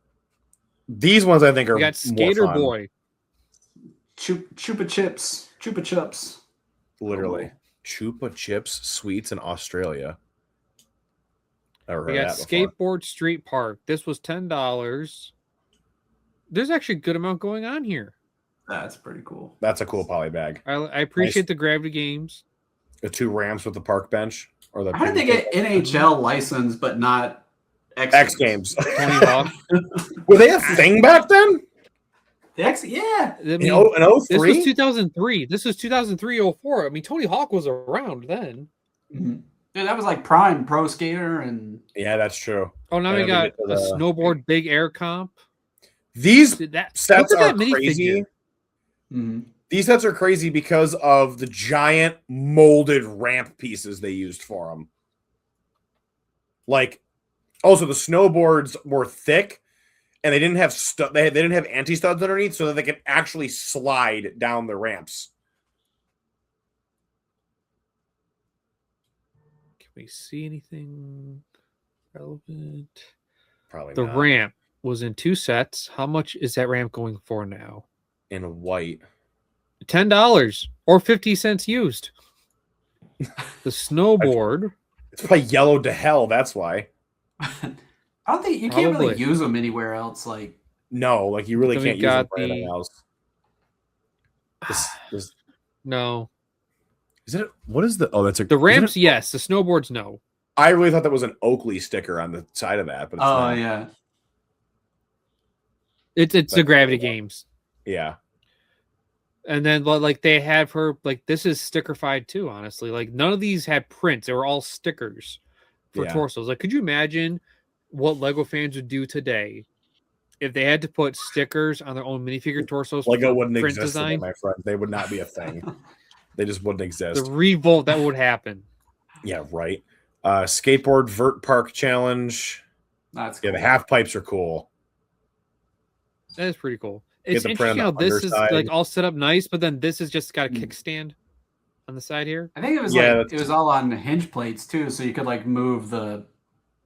A: these ones I think are
B: We got
A: more
B: Skater
A: fun.
B: Boy.
C: Chupa Chups.
A: Literally. Chupa Chips Sweets in Australia. Never heard
B: We got
A: of that before.
B: Skateboard Street Park. This was $10. There's actually a good amount going on here.
C: That's pretty cool.
A: That's a cool poly bag.
B: I appreciate the gravity games.
A: The two ramps with the park bench. Or the
C: How did they get NHL license but not
A: X Games?
B: Tony Hawk.
A: Were they a thing back then?
C: Yeah.
B: I mean,
A: In 03?
B: this was 2003. This was 2003-04. I mean, Tony Hawk was around then.
C: Mm-hmm. Dude, that was like prime pro skater and
A: Yeah, that's true.
B: Oh, now we got a snowboard big air comp.
A: These
B: That
A: sets
B: look at
A: are
B: that
A: crazy.
B: minifigure.
C: mm-hmm.
A: These sets are crazy because of the giant molded ramp pieces they used for them. Like, also the snowboards were thick, and they didn't have they didn't have anti studs underneath, so that they could actually slide down the ramps.
B: Can we see anything relevant?
A: Probably
B: The
A: not.
B: ramp was in 2 sets. How much is that ramp going for now?
A: In white.
B: $10 or 50 cents used. The snowboard.
A: It's probably yellowed to hell. That's why.
C: I don't think you can't really
B: Probably.
C: use them anywhere else. Like
A: No, like you really
B: Then we
A: can't use them
B: got
A: for anything else. This,
C: no.
A: is it? What is the? Oh, that's a.
B: The
A: isn't
B: ramps,
A: it-
B: yes. The snowboards, no.
A: I really thought that was an Oakley sticker on the side of that, but it's
C: Oh
A: not.
C: yeah.
B: It's the
A: That's
B: gravity
A: cool.
B: games.
A: Yeah.
B: And then like they have her like this is stickerfied too, honestly. Like none of these had prints. They were all stickers for
A: Yeah.
B: torsos. Like could you imagine what Lego fans would do today if they had to put stickers on their own minifigure torsos
A: Lego
B: for
A: wouldn't
B: print
A: exist today,
B: design?
A: my friend. They would not be a thing. They just wouldn't exist.
B: The revolt that would happen.
A: Yeah, right. Skateboard vert park challenge.
C: That's
A: Yeah,
C: cool.
A: the half pipes are cool.
B: That is pretty cool.
A: Get
B: It's
A: the print
B: interesting
A: on
B: how
A: the
B: this is
A: underside.
B: like all set up nice, but then this is just got a
C: Mm.
B: kickstand on the side here.
C: I think it was
A: Yeah,
C: like it was all on hinge plates too, so you could like move the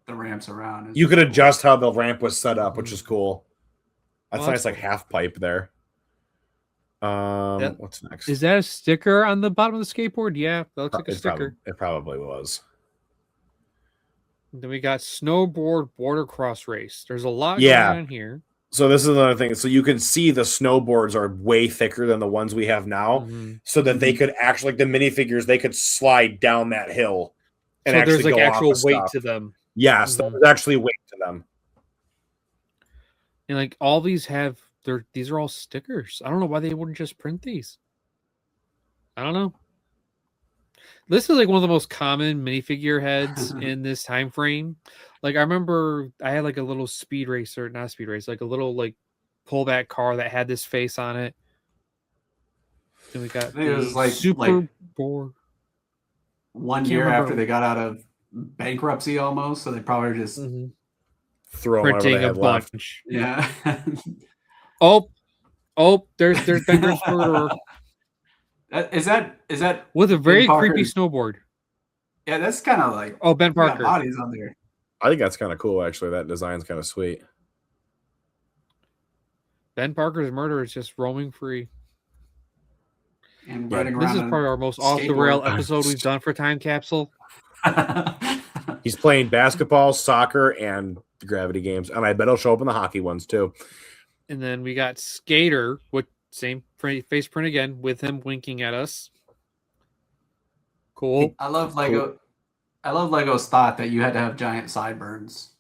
C: ramps around.
A: You could adjust how the ramp was set up, which is cool. That's
B: Well,
A: nice,
B: that's
A: like half pipe there.
B: That-
A: What's next?
B: Is that a sticker on the bottom of the skateboard? Yeah, that looks like a sticker.
A: It probably was.
B: Then we got snowboard border cross race. There's a lot
A: Yeah.
B: going on here.
A: So this is another thing. So you can see the snowboards are way thicker than the ones we have now,
B: Mhm.
A: so that they could actually, like the minifigures, they could slide down that hill and
B: So
A: actually
B: there's like
A: go off
B: actual
A: the
B: weight
A: stuff.
B: to them.
A: Yes,
B: Mhm.
A: there's actually weight to them.
B: And like all these have these are all stickers. I don't know why they wouldn't just print these. I don't know. This is like one of the most common minifigure heads in this time frame. Like I remember I had like a little speed racer, not a speed racer, like a little like pullback car that had this face on it. And we got
C: I think it was
B: the
C: like-
B: super board.
C: 1
B: Can't
C: year
B: remember.
C: after they got out of bankruptcy almost, so they probably just
A: Throw them whatever
B: Printing
A: they
B: a
A: had left.
B: bunch.
C: yeah.
B: Oh, there's Bender's murderer
C: Is that
B: with a very
C: Parker.
B: creepy snowboard.
C: yeah? That's kind of like
B: Oh, Ben
C: we got
B: Parker.
C: bodies on there.
A: I think that's kind of cool, actually. That design's kind of sweet.
B: Ben Parker's murder is just roaming free.
C: And
A: Yeah,
C: running
B: This
C: around.
B: is
C: on
B: probably our most off the rail
C: skateboard.
B: episode we've done for Time Capsule.
A: He's playing basketball, soccer, and the gravity games, and I bet he'll show up in the hockey ones too.
B: And then we got Skater with same face print again with him winking at us. Cool.
C: I love Lego. I love Lego's thought that you had to have giant sideburns.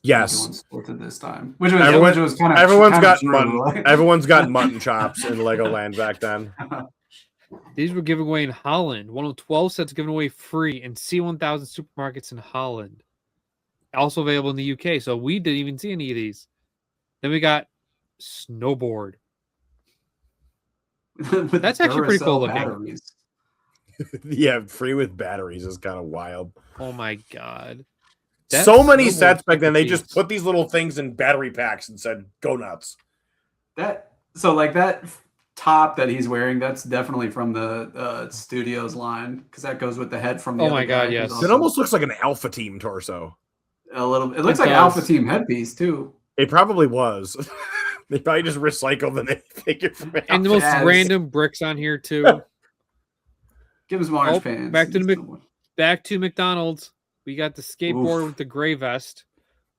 A: Yes,
C: Doing sports at this time, which was kind of
A: everyone's got
C: true,
A: mutton.
C: like-
A: Everyone's got mutton chops in Legoland back then.
B: These were given away in Holland. One of 12 sets given away free in C1000 supermarkets in Holland. Also available in the UK. So we didn't even see any of these. Then we got Snowboard.
C: With
B: That's actually pretty cool
C: Duracell
B: looking.
C: batteries.
A: Yeah, free with batteries is kind of wild.
B: Oh my god.
A: So many
B: Snowboard
A: sets back then. They just
B: piece.
A: put these little things in battery packs and said, "Go nuts."
C: That top that he's wearing, that's definitely from the Studios line, because that goes with the head from the
B: Oh
C: other
B: my
C: guy.
B: God, yes.
C: who's
A: It
C: also
A: almost looks like an Alpha Team torso.
C: a little. It looks
B: It
C: like
B: does.
C: Alpha Team headpiece too.
A: It probably was. They probably just recycled the figure from it.
B: And the most
C: Yes.
B: random bricks on here too.
C: Give him some orange
B: Oh,
C: pants.
B: back to McDonald's. We got the skateboard with the gray vest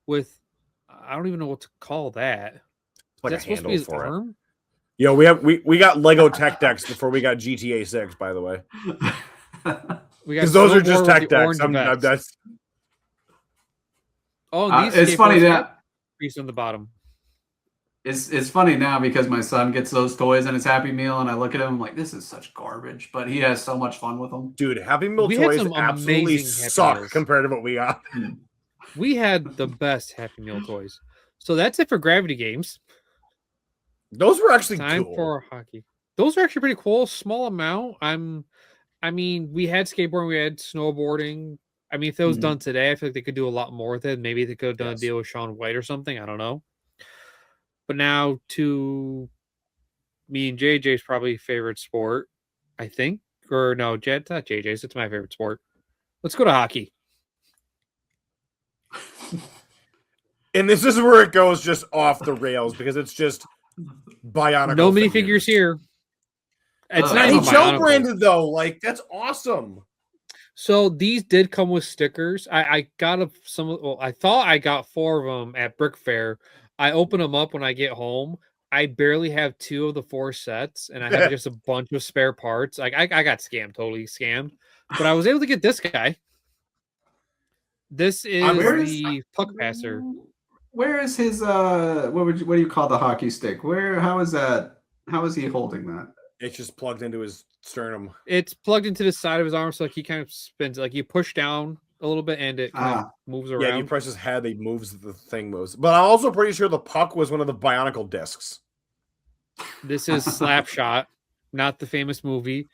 B: with, I don't even know what to call that.
A: It's like
B: Is that
A: a
B: supposed to be
A: handle
B: his
A: for it.
B: arm?
A: Yo, we got Lego Tech Decks before we got GTA 6, by the way.
B: We got
A: Because those are just
B: snowboard
A: tech
B: with the
A: decks.
B: orange vest.
A: That's
B: Oh, and these
C: it's funny
B: skateboards have
C: that
B: piece on the bottom.
C: it's funny now because my son gets those toys in his Happy Meal, and I look at him I'm like, this is such garbage, but he has so much fun with them.
A: dude, Happy Meal
B: We had
A: toys
B: some
A: absolutely
B: amazing Happy
A: suck
B: Meals.
A: compared to what we got.
B: We had the best Happy Meal toys. So that's it for Gravity Games.
A: Those were actually
B: Time
A: cool.
B: for hockey. Those are actually pretty cool. Small amount. I mean, we had skateboarding, we had snowboarding. I mean, if it was done today, I feel like they could do a lot more with it. Maybe they could have done a deal with Shaun White or something. I don't know. But now to me and JJ's probably favorite sport, I think. Or no, it's not JJ's. It's my favorite sport. Let's go to hockey.
A: And this is where it goes just off the rails because it's just Bionicle.
B: No minifigures here. It's not even
A: NHL
B: Bionicle
A: branded though. Like that's awesome.
B: So these did come with stickers. I got some. Well, I thought I got 4 of them at Brick Fair. I open them up when I get home. I barely have 2 of the 4 sets, and I have just a bunch of spare parts. Like I got scammed, totally scammed. But I was able to get this guy. This is the puck passer.
C: Where is his what do you call the hockey stick? How is that? How is he holding that?
A: It's just plugged into his sternum.
B: It's plugged into the side of his arm, so like he kind of spins. Like you push down a little bit, and it kind of moves around.
A: Yeah, you press his head, he moves. The thing moves. But I'm also pretty sure the puck was one of the Bionicle discs.
B: This is Slapshot, not the famous movie.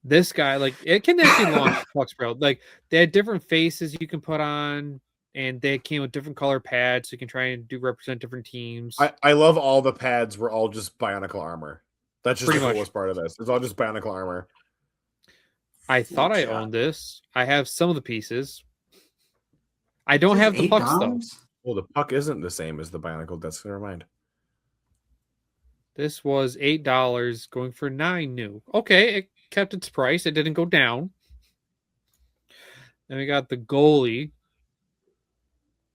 B: This guy, like, it can actually launch pucks, bro. Like, they had different faces you can put on, and they came with different color pads, so you can try and represent different teams.
A: I love all the pads were all just Bionicle armor. That's just
B: Pretty
A: the coolest part of this. It's all just Bionicle armor.
B: I thought I owned this. I have some of the pieces. I don't have the pucks, though.
A: Well, the puck isn't the same as the Bionicle disc. Never mind.
B: This was $8, going for $9 new. Okay, it kept its price. It didn't go down. Then we got the goalie.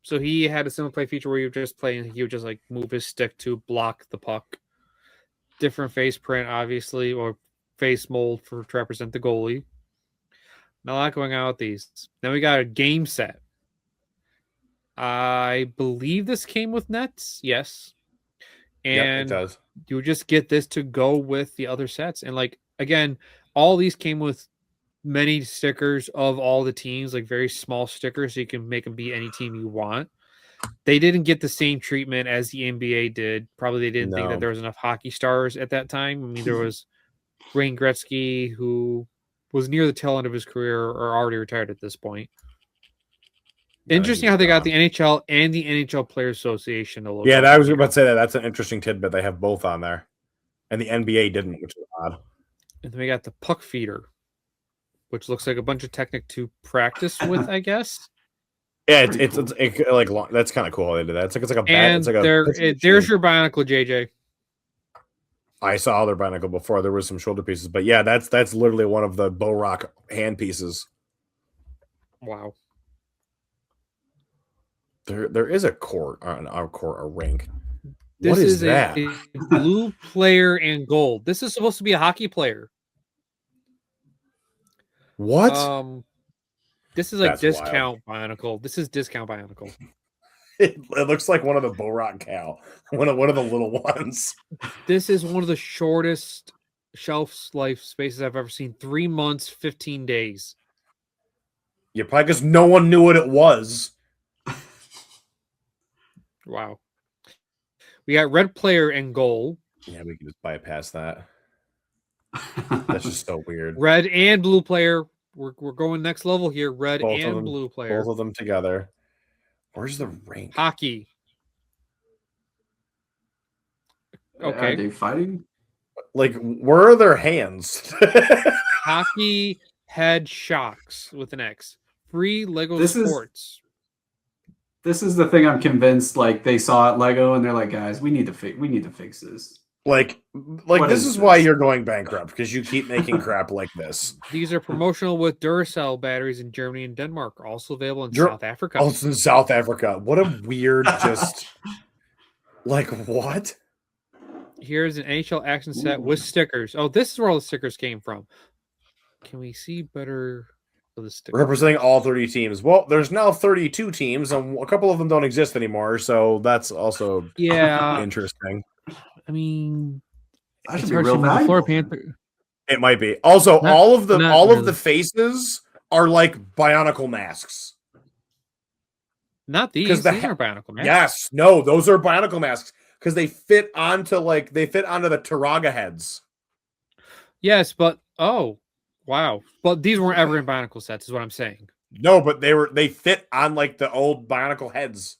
B: So he had a simple play feature where you just play and he would just like move his stick to block the puck. Different face print, obviously, or face mold to represent the goalie. Not a lot going on with these. Then we got a game set. I believe this came with nets. Yes. And
A: it does.
B: You would just get this to go with the other sets. And like, again, all these came with many stickers of all the teams, like very small stickers, so you can make them be any team you want. They didn't get the same treatment as the NBA did. Probably they didn't think that there was enough hockey stars at that time. I mean, there was Wayne Gretzky, who was near the tail end of his career or already retired at this point. Interesting how they got the NHL and the NHL Players Association.
A: Yeah, I was about to say that. That's an interesting tidbit. They have both on there. And the NBA didn't, which is odd.
B: And then we got the puck feeder, which looks like a bunch of Technic to practice with, I guess.
A: Yeah, it's like that's kind of cool how they did that. It's like a bat.
B: And
A: it's like
B: there's your Bionicle, JJ.
A: I saw their Bionicle before. There was some shoulder pieces, but yeah, that's literally one of the Bo Rock hand pieces.
B: Wow.
A: There is a court, a rink.
B: This
A: what is that?
B: A blue player and gold. This is supposed to be a hockey player.
A: What?
B: This is like
A: That's
B: discount Bionicle. This is discount Bionicle.
A: It looks like one of the Bo Rock cow, one of the little ones.
B: This is one of the shortest shelf life spaces I've ever seen. 3 months, 15 days.
A: Yeah, probably because no one knew what it was.
B: Wow. We got red player and goal.
A: Yeah, we can just bypass that. That's just so weird.
B: Red and blue player. We're going next level here. Red
A: Both of
B: and
A: them,
B: blue player.
A: Both of them together. Where's the rink?
B: Hockey. Okay.
C: Are they fighting?
A: Like, where are their hands?
B: Hockey Head Shocks with an X. Free Lego
C: This is-
B: Sports.
C: This is the thing I'm convinced like they saw at Lego and they're like, guys, we need to fix this.
A: like
C: What
A: this
C: is
A: is why
C: this?
A: you're going bankrupt, because you keep making crap like this.
B: These are promotional with Duracell batteries in Germany and Denmark. Also available in
A: Ger-
B: South Africa.
A: Also in South Africa. What a weird just like what?
B: Here's an NHL action set with stickers. Oh, this is where all the stickers came from. Can we see better of the stickers?
A: Representing all 30 teams. Well, there's now 32 teams, and a couple of them don't exist anymore, so that's also interesting.
B: I mean,
C: That should
B: it's
C: be
B: hard
C: real
B: to the
C: valuable.
B: Florida Panther.
A: It might be. Also,
B: Not-
A: all of
B: not
A: the
B: really.
A: faces are like bionicle masks.
B: Not these.
A: 'Cause the
B: These are bionicle masks.
A: Yes, no, those are bionicle masks because they fit onto the Taraga heads.
B: Yes, but oh, wow. But these weren't ever in bionicle sets, is what I'm saying.
A: No, but they fit on like the old bionicle heads.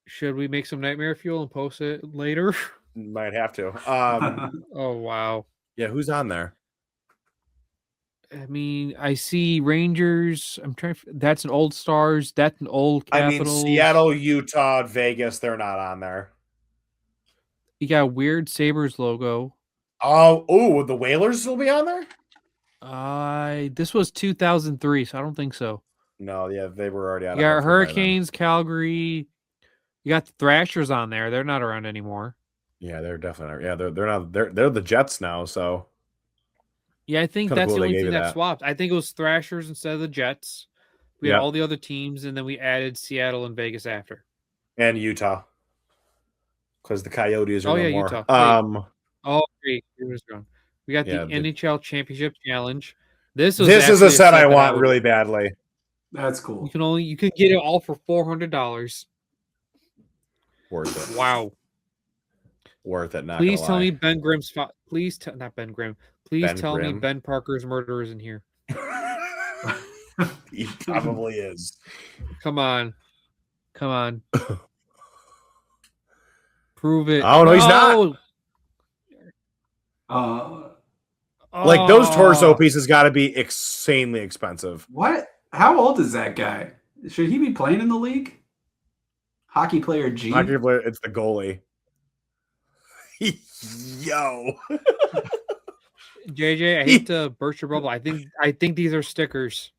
B: Should we make some nightmare fuel and post it later?
A: Might have to.
B: Oh wow.
A: Yeah, who's on there?
B: I mean, I see Rangers. I'm trying. That's an old Stars. That's an old Capitals.
A: I mean, Seattle, Utah, Vegas. They're not on there.
B: You got a weird Sabres logo.
A: Oh, would the Whalers still be on there?
B: This was 2003, so I don't think so.
A: No, yeah, they were already on.
B: You got Hurricanes, Calgary. You got the Thrashers on there. They're not around anymore.
A: Yeah, they're definitely. Yeah, they're not. They're the Jets now. So
B: Yeah, I think
A: Kinda
B: that's
A: cool
B: the
A: they
B: only
A: gave
B: thing
A: you
B: that
A: that.
B: swapped. I think it was Thrashers instead of the Jets. We had
A: Yeah.
B: all the other teams, and then we added Seattle and Vegas after.
A: and Utah, because the Coyotes are
B: Oh,
A: no
B: yeah,
A: more.
B: Utah. Oh, great. Here was wrong. We got
A: Yeah,
B: the
A: the-
B: NHL Championship Challenge. This was
A: this is
B: actually
A: a set I
B: that
A: want
B: would-
A: really badly.
C: That's cool.
B: You can get it all for $400.
A: Worth it.
B: Wow.
A: Worth it. Not.
B: Please
A: gonna
B: tell
A: lie.
B: me Ben Grimm's not Ben Grimm. Please
A: Ben
B: tell me
A: Grimm.
B: Ben Parker's murderer is in here.
A: He probably is.
B: Come on. Prove it.
A: Oh, no, he's not. Like those torso
B: Oh.
A: pieces got to be insanely expensive.
C: What? How old is that guy? Should he be playing in the league? Hockey player G.
A: Hockey player, it's the goalie. Yo.
B: JJ, I hate to burst your bubble. I think these are stickers.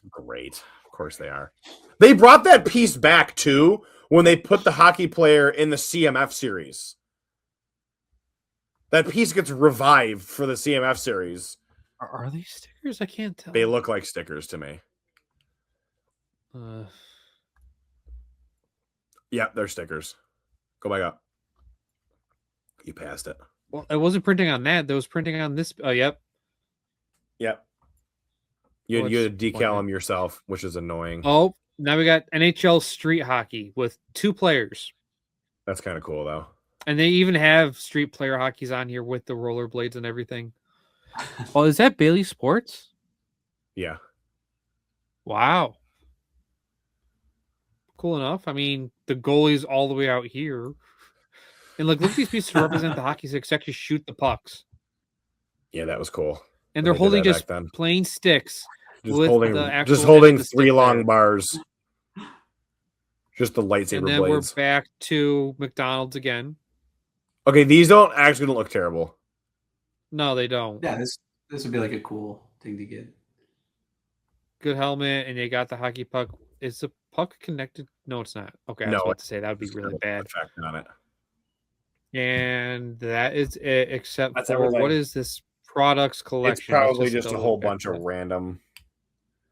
A: Great. Of course they are. They brought that piece back too when they put the hockey player in the CMF series. That piece gets revived for the CMF series.
B: Are these stickers? I can't tell.
A: They look like stickers to me. Yeah, they're stickers. Go back up. You passed it.
B: Well, it wasn't printing on that. That was printing on this. Oh, yep.
A: Yep. You
B: Well,
A: had to
B: it's
A: decal
B: pointing.
A: them yourself, which is annoying.
B: Oh, now we got NHL Street Hockey with 2 players.
A: That's kind of cool, though.
B: And they even have street player hockeys on here with the rollerblades and everything. Oh, is that Bailey Sports?
A: Yeah.
B: Wow. Cool enough. I mean, the goalie's all the way out here. And look at these pieces to represent the hockey sticks to actually shoot the pucks.
A: Yeah, that was cool.
B: And
A: When
B: they're
A: they did
B: holding
A: that
B: just
A: back then.
B: plain sticks.
A: Just
B: with
A: holding,
B: the actual
A: just
B: edge
A: holding
B: of the
A: 3
B: stick
A: long
B: there.
A: bars. Just the lightsaber
B: And then
A: blades.
B: we're back to McDonald's again.
A: Okay, these don't look terrible.
B: No, they don't.
C: Yeah, this would be like a cool thing to get.
B: Good helmet, and they got the hockey puck. Is the puck connected? No, it's not. Okay, I was
A: No,
B: about to say that would be really bad.
A: Effect on it.
B: And that is it, except
A: That's
B: for
A: everything.
B: what is this products collection?
A: It's probably
B: Let's
A: just a
B: double
A: whole
B: back
A: bunch
B: to
A: of
B: that.
A: random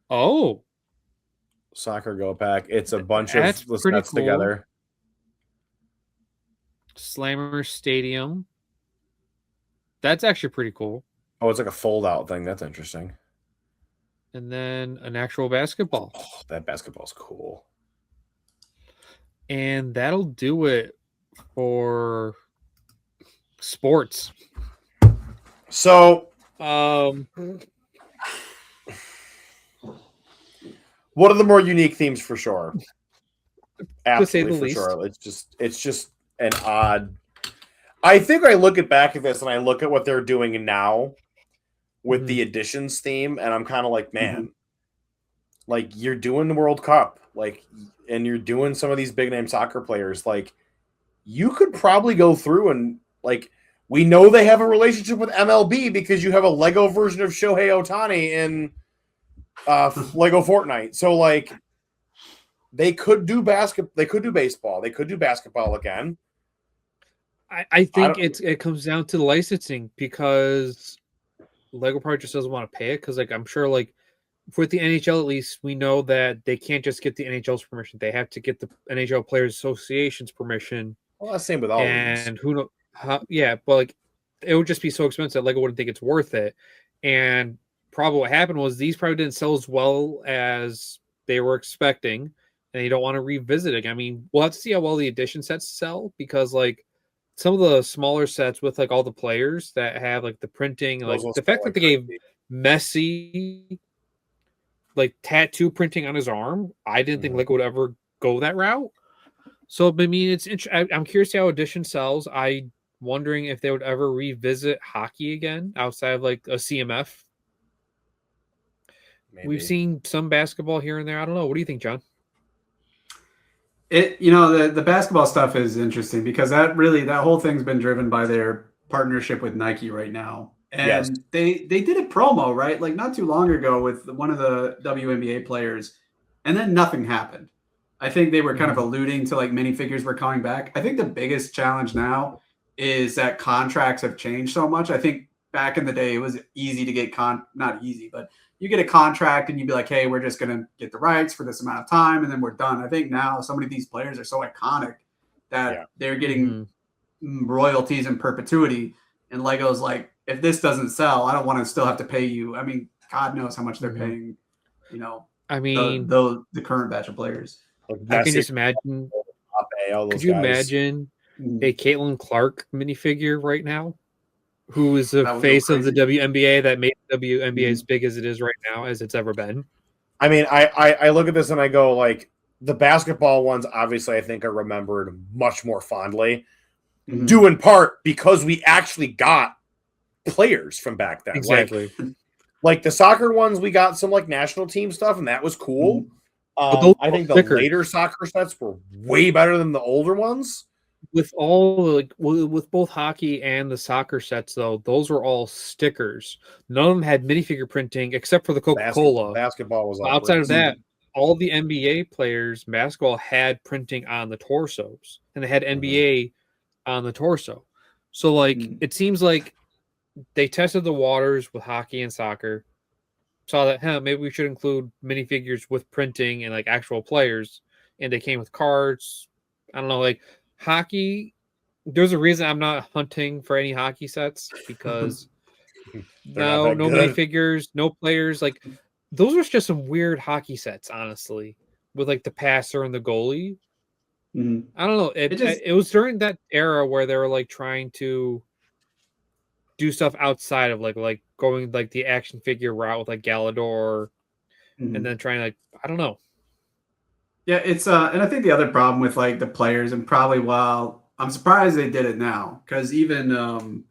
B: Oh,
A: soccer go pack. It's a bunch of
B: That's
A: the
B: pretty
A: sets
B: cool.
A: together.
B: Slammer Stadium. That's actually pretty cool.
A: Oh, it's like a fold out thing. That's interesting.
B: And then an actual basketball.
A: Oh, that basketball's cool.
B: And that'll do it for sports.
A: So,
B: Um,
A: one of the more unique themes for sure.
B: To say the
A: Absolutely for
B: least.
A: sure. It's just an odd. I think I look back at this and I look at what they're doing now with the additions theme, and I'm kind of like, man, like you're doing the World Cup, like, and you're doing some of these big name soccer players, like you could probably go through and like we know they have a relationship with MLB because you have a Lego version of Shohei Ohtani in Lego Fortnite. So like they could do they could do baseball, they could do basketball again.
B: I think it comes down to the licensing because Lego probably just doesn't want to pay it because like I'm sure like with the NHL at least we know that they can't just get the NHL's permission. They have to get the NHL Players Association's permission.
A: Well, that's the same with all
B: and
A: these.
B: who knows yeah, but like it would just be so expensive Lego wouldn't think it's worth it. And probably what happened was these probably didn't sell as well as they were expecting and you don't want to revisit it. I mean, we'll have to see how well the edition sets sell because like some of the smaller sets with like all the players that have like the printing, like the fact that they gave Messi like tattoo printing on his arm, I didn't think Lego would ever go that route. So, I mean, it's I'm curious how edition sells. I'm wondering if they would ever revisit hockey again outside of like a CMF. Maybe. We've seen some basketball here and there. I don't know. What do you think, John?
C: The basketball stuff is interesting because that whole thing's been driven by their partnership with Nike right now. And they did a promo, right? Like not too long ago with one of the WNBA players, and then nothing happened. I think they were kind of alluding to like minifigures were coming back. I think the biggest challenge now is that contracts have changed so much. I think back in the day it was easy to get not easy, but you get a contract and you'd be like, hey, we're just going to get the rights for this amount of time and then we're done. I think now so many of these players are so iconic that they're getting royalties in perpetuity. And Lego's like, if this doesn't sell, I don't want to still have to pay you. I mean, God knows how much they're paying,
B: I mean,
C: the current batch of players.
B: I can just imagine. Could you imagine a Caitlin Clark minifigure right now? Who is the face of the WNBA that made the WNBA as big as it is right now as it's ever been?
A: I mean, I look at this and I go like the basketball ones obviously I think are remembered much more fondly, due in part because we actually got players from back then.
B: Exactly.
A: Like the soccer ones, we got some like national team stuff and that was cool. I think the later soccer sets were way better than the older ones.
B: With both hockey and the soccer sets, though, those were all stickers. None of them had minifigure printing except for the Coca-Cola.
A: Basketball was
B: outside of that. All the NBA players, basketball had printing on the torsos, and they had NBA on the torso. So, like, it seems like they tested the waters with hockey and soccer, saw that maybe we should include minifigures with printing and like actual players, and they came with cards. I don't know, like. Hockey, there's a reason I'm not hunting for any hockey sets because no minifigures, no players. Like those were just some weird hockey sets, honestly, with like the passer and the goalie. I don't know. It was during that era where they were like trying to do stuff outside of like going like the action figure route with like Galador, and then trying like I don't know.
C: Yeah, it's and I think the other problem with like the players and probably I'm surprised they did it now because even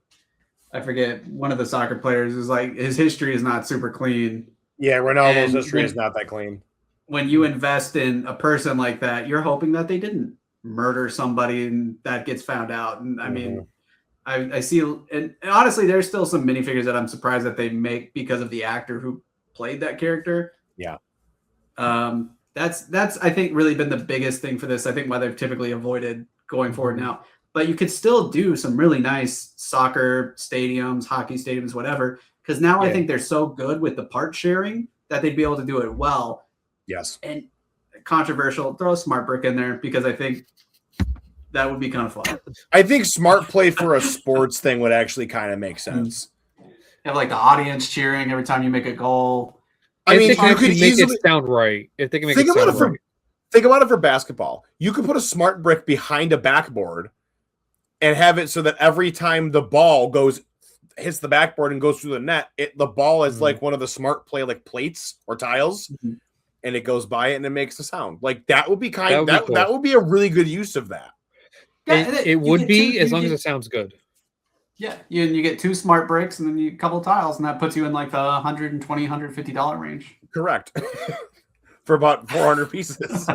C: I forget one of the soccer players is like his history is not super clean.
A: Yeah, Ronaldo's history is not that clean.
C: When you invest in a person like that, you're hoping that they didn't murder somebody and that gets found out. And I mean, I see, and honestly, there's still some minifigures that I'm surprised that they make because of the actor who played that character.
A: Yeah.
C: That's I think really been the biggest thing for this. I think why they've typically avoided going forward now. But you could still do some really nice soccer stadiums, hockey stadiums, whatever. Because now I think they're so good with the part sharing that they'd be able to do it well.
A: Yes.
C: And controversial, throw a smart brick in there because I think that would be kind of fun.
A: I think smart play for a sports thing would actually kind of make sense.
C: Have like the audience cheering every time you make a goal.
A: I mean,
B: you could easily it sound right. If they can make it sound right.
A: Think about it for basketball. You could put a smart brick behind a backboard and have it so that every time the ball hits the backboard and goes through the net, the ball is like one of the smart play like plates or tiles, and it goes by it and it makes a sound. Like that would be that would be a really good use of that.
B: It would be as long as it sounds good.
C: Yeah, you get 2 smart bricks and then a couple tiles, and that puts you in like the $120, $150 range.
A: Correct. For about 400 pieces.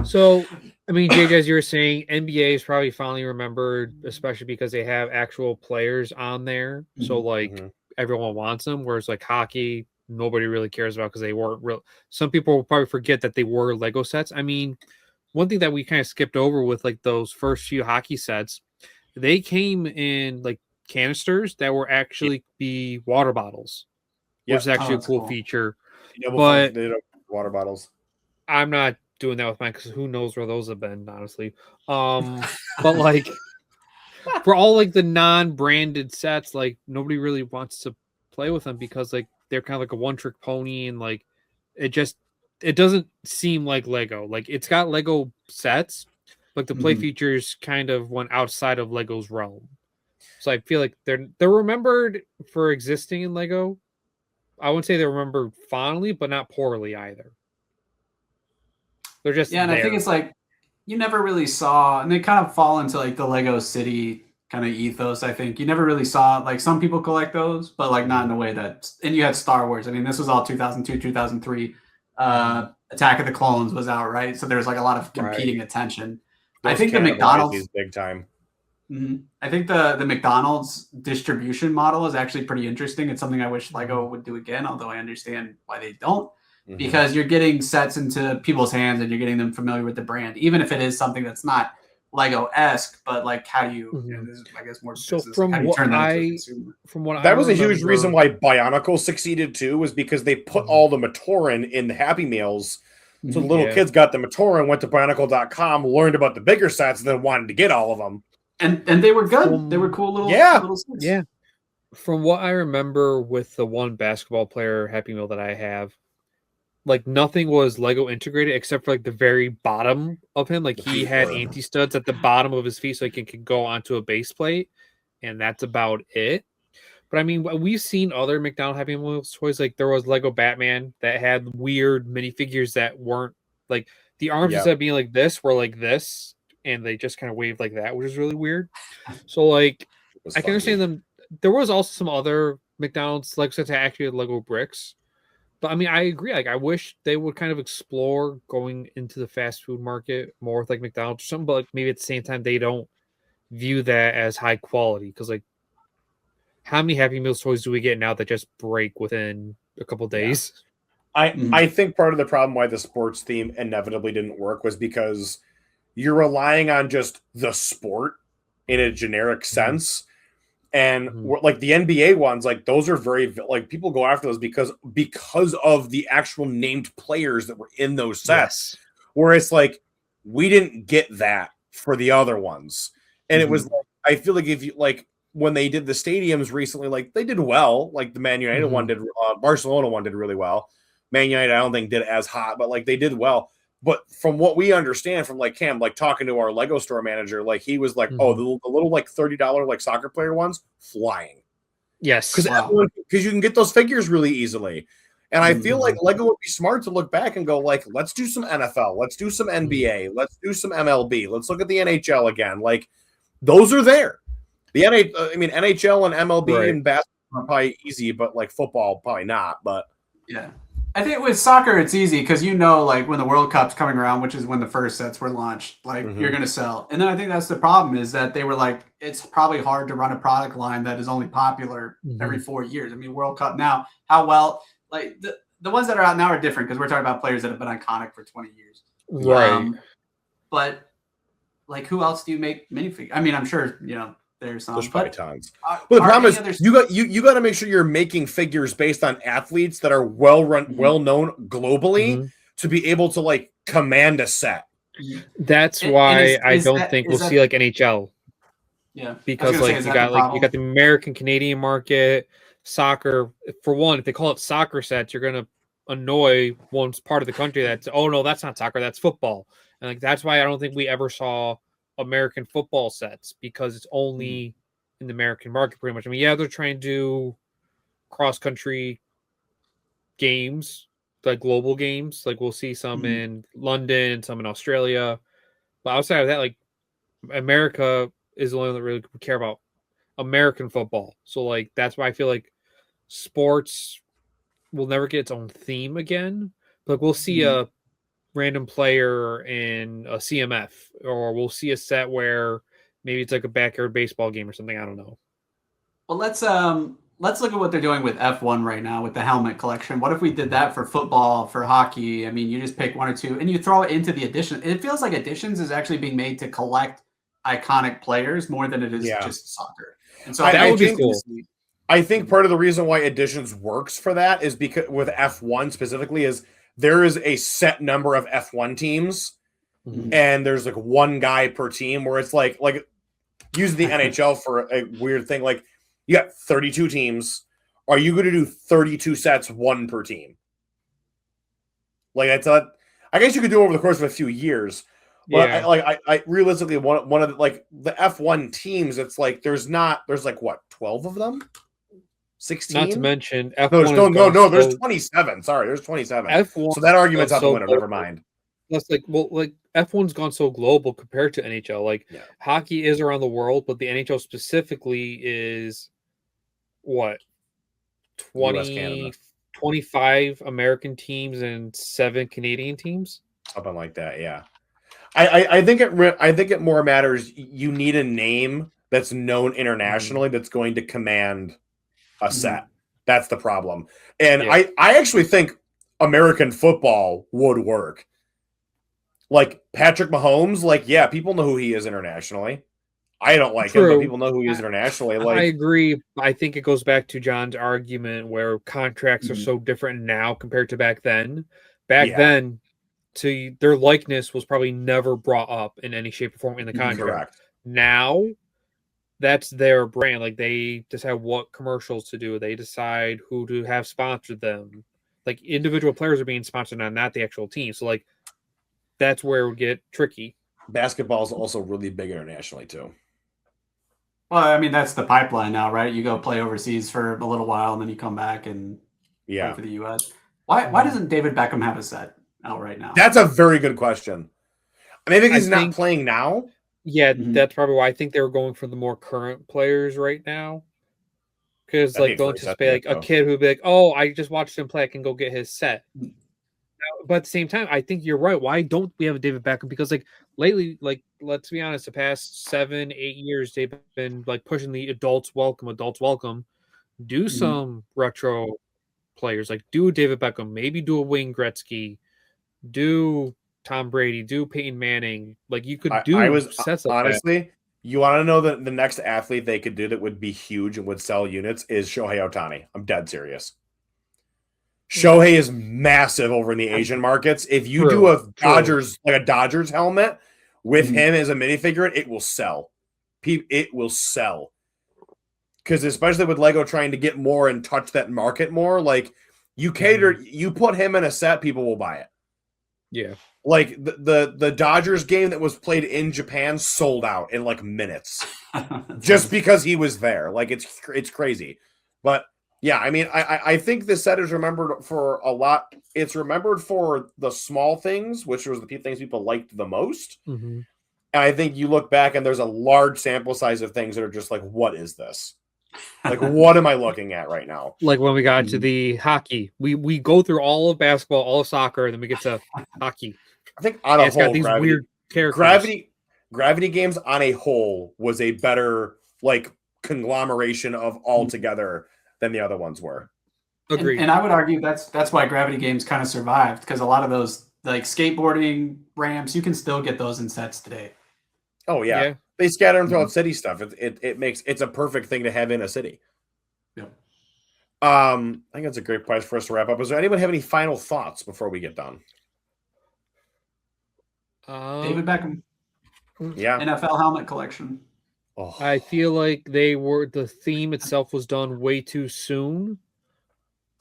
B: So, I mean, JJ, as you were saying, NBA is probably finally remembered, especially because they have actual players on there. So, like, everyone wants them. Whereas, like, hockey, nobody really cares about because they weren't real. Some people will probably forget that they were Lego sets. I mean, one thing that we kind of skipped over with like those first few hockey sets, they came in like canisters that were actually be water bottles, which is actually a cool feature. But
A: water bottles.
B: I'm not doing that with mine because who knows where those have been, honestly. But like for all like the non-branded sets, like nobody really wants to play with them because like they're kind of like a one-trick pony, and like it doesn't seem like Lego. Like it's got Lego sets, but the play features kind of went outside of Lego's realm. So I feel like they're remembered for existing in Lego. I wouldn't say they're remembered fondly, but not poorly either. They're just
C: and
B: there.
C: I think it's like you never really saw, and they kind of fall into like the Lego City kind of ethos. I think you never really saw like some people collect those, but like not in a way that. And you had Star Wars. I mean, this was all 2002, 2003. Attack of the Clones was out, right? So there's like a lot of competing attention.
A: Those
C: I think the McDonald's
A: big time.
C: I think the McDonald's distribution model is actually pretty interesting. It's something I wish Lego would do again, although I understand why they don't. Because you're getting sets into people's hands and you're getting them familiar with the brand, even if it is something that's not Lego-esque, but like how do you, this is, I guess, more
B: so
C: business,
B: from
C: how do you
B: what
C: turn that
B: I,
C: into a consumer?
B: From what
A: that
B: I
A: was
B: remember,
A: a huge reason why Bionicle succeeded too, was because they put all the Matoran in the Happy Meals. So the little kids got the Matoran, went to Bionicle.com, learned about the bigger sets, and then wanted to get all of them.
C: And they were good. They were cool little sets.
B: Yeah. From what I remember with the one basketball player Happy Meal that I have, like nothing was Lego integrated except for like the very bottom of him. Like he had anti-studs at the bottom of his feet so he can go onto a base plate, and that's about it. But I mean, we've seen other McDonald's Happy Meal toys. Like there was Lego Batman that had weird minifigures that weren't like the arms instead of being like this were like this, and they just kind of waved like that, which is really weird. So like I can understand them. There was also some other McDonald's Lego sets that actually had Lego bricks. But I mean, I agree. Like, I wish they would kind of explore going into the fast food market more with like McDonald's or something. But like, maybe at the same time, they don't view that as high quality. Because like, how many Happy Meals toys do we get now that just break within a couple days?
A: I think part of the problem why the sports theme inevitably didn't work was because you're relying on just the sport in a generic sense. And like the NBA ones, like those are very like people go after those because of the actual named players that were in those sets. Whereas like we didn't get that for the other ones, and it was like, I feel like if you like when they did the stadiums recently, like they did well. Like the Man United one did, Barcelona one did really well. Man United I don't think did as hot, but like they did well. But from what we understand from like Cam, like talking to our Lego store manager, like he was like, oh, the little like $30 like soccer player ones flying.
B: Yes.
A: Because you can get those figures really easily. And I feel like Lego would be smart to look back and go like, let's do some NFL. Let's do some NBA. Let's do some MLB. Let's look at the NHL again. Like those are there. The NHL and MLB and basketball are probably easy, but like football, probably not. But
C: yeah. I think with soccer, it's easy because like when the World Cup's coming around, which is when the first sets were launched, like you're going to sell. And then I think that's the problem is that they were like, it's probably hard to run a product line that is only popular every 4 years. I mean, World Cup now, how well, like the ones that are out now are different because we're talking about players that have been iconic for 20 years.
B: Right.
C: But like, who else do you make minifigures? I mean, I'm sure, there's
A: probably tons. Well, the problem is you got to make sure you're making figures based on athletes that are well run, well known globally to be able to like command a set.
B: That's why I don't think we'll see like NHL.
C: Yeah,
B: because like you got the American Canadian market, soccer. For one, if they call it soccer sets, you're gonna annoy one part of the country that's no, that's not soccer, that's football, and like that's why I don't think we ever saw American football sets because it's only in the American market pretty much. I mean, yeah, they're trying to do cross-country games, like global games. Like we'll see some in London, some in Australia. But outside of that, like America is the only one that really care about American football. So like that's why I feel like sports will never get its own theme again. Like we'll see a random player in a CMF, or we'll see a set where maybe it's like a backyard baseball game or something. I don't know.
C: Well, let's look at what they're doing with F1 right now with the helmet collection. What if we did that for football, for hockey? I mean, you just pick one or two and you throw it into the edition. It feels like editions is actually being made to collect iconic players more than it is just soccer. And so
B: that would be cool.
A: I think part of the reason why editions works for that is because with F1 specifically is there is a set number of F1 teams and there's like one guy per team, where it's like use the NHL for a weird thing. Like you got 32 teams. Are you going to do 32 sets, one per team? Like I guess you could do it over the course of a few years. But I realistically one of the F1 teams, it's like there's like what, 12 of them? 16?
B: Not to mention F1
A: no, there's 27. Sorry, there's 27.
B: F1,
A: so that argument's out the window. Never mind.
B: That's like F1's gone so global compared to NHL. Like hockey is around the world, but the NHL specifically is what 25 American teams and 7 Canadian teams,
A: something like that. Yeah, I think it more matters. You need a name that's known internationally that's going to command a set. That's the problem. And I actually think American football would work. Like Patrick Mahomes, people know who he is internationally. I don't like him, but people know who he is internationally.
B: I agree. I think it goes back to John's argument where contracts are so different now compared to back then. Back then, their likeness was probably never brought up in any shape or form in the contract.
A: Correct.
B: Now, that's their brand. Like they decide what commercials to do. They decide who to have sponsor them. Like individual players are being sponsored on, not the actual team. So like that's where it would get tricky.
A: Basketball is also really big internationally too.
C: Well, I mean, that's the pipeline now, right? You go play overseas for a little while and then you come back and play for the U.S. Why doesn't David Beckham have a set out right now?
A: That's a very good question. I mean, I think he's not playing now.
B: Yeah, that's probably why I think they were going for the more current players right now. Because don't anticipate a kid who'd be like, "Oh, I just watched him play. I can go get his set." But at the same time, I think you're right. Why don't we have a David Beckham? Because lately, let's be honest, the past 7-8 years, they've been pushing the adults welcome. Do some retro players, do David Beckham, maybe do a Wayne Gretzky, do Tom Brady, do Peyton Manning. You could do sets like
A: honestly,
B: that.
A: You want to know that the next athlete they could do that would be huge and would sell units is Shohei Ohtani. I'm dead serious. Shohei is massive over in the Asian markets. If you do a Dodgers helmet with him as a minifigure, it will sell. It will sell. Because especially with Lego trying to get more and touch that market more, you put him in a set, people will buy it.
B: Yeah.
A: The Dodgers game that was played in Japan sold out in minutes. Just because he was there. It's crazy. But yeah, I mean, I think this set is remembered for a lot. It's remembered for the small things, which was the things people liked the most.
B: Mm-hmm.
A: And I think you look back and there's a large sample size of things that are just what is this? What am I looking at right now?
B: When we got to the hockey, we go through all of basketball, all of soccer, and then we get to hockey.
A: I think on a whole,
B: got these weird characters.
A: Gravity Games on a whole was a better conglomeration of all together than the other ones were.
B: Agreed.
C: And I would argue that's why Gravity Games kind of survived, because a lot of those skateboarding ramps, you can still get those in sets today.
A: Oh yeah. They scatter them throughout city stuff. It's a perfect thing to have in a city.
C: Yeah.
A: I think that's a great place for us to wrap up. Does anyone have any final thoughts before we get done?
C: David Beckham.
A: Yeah.
C: NFL helmet collection.
B: Oh. I feel like the theme itself was done way too soon,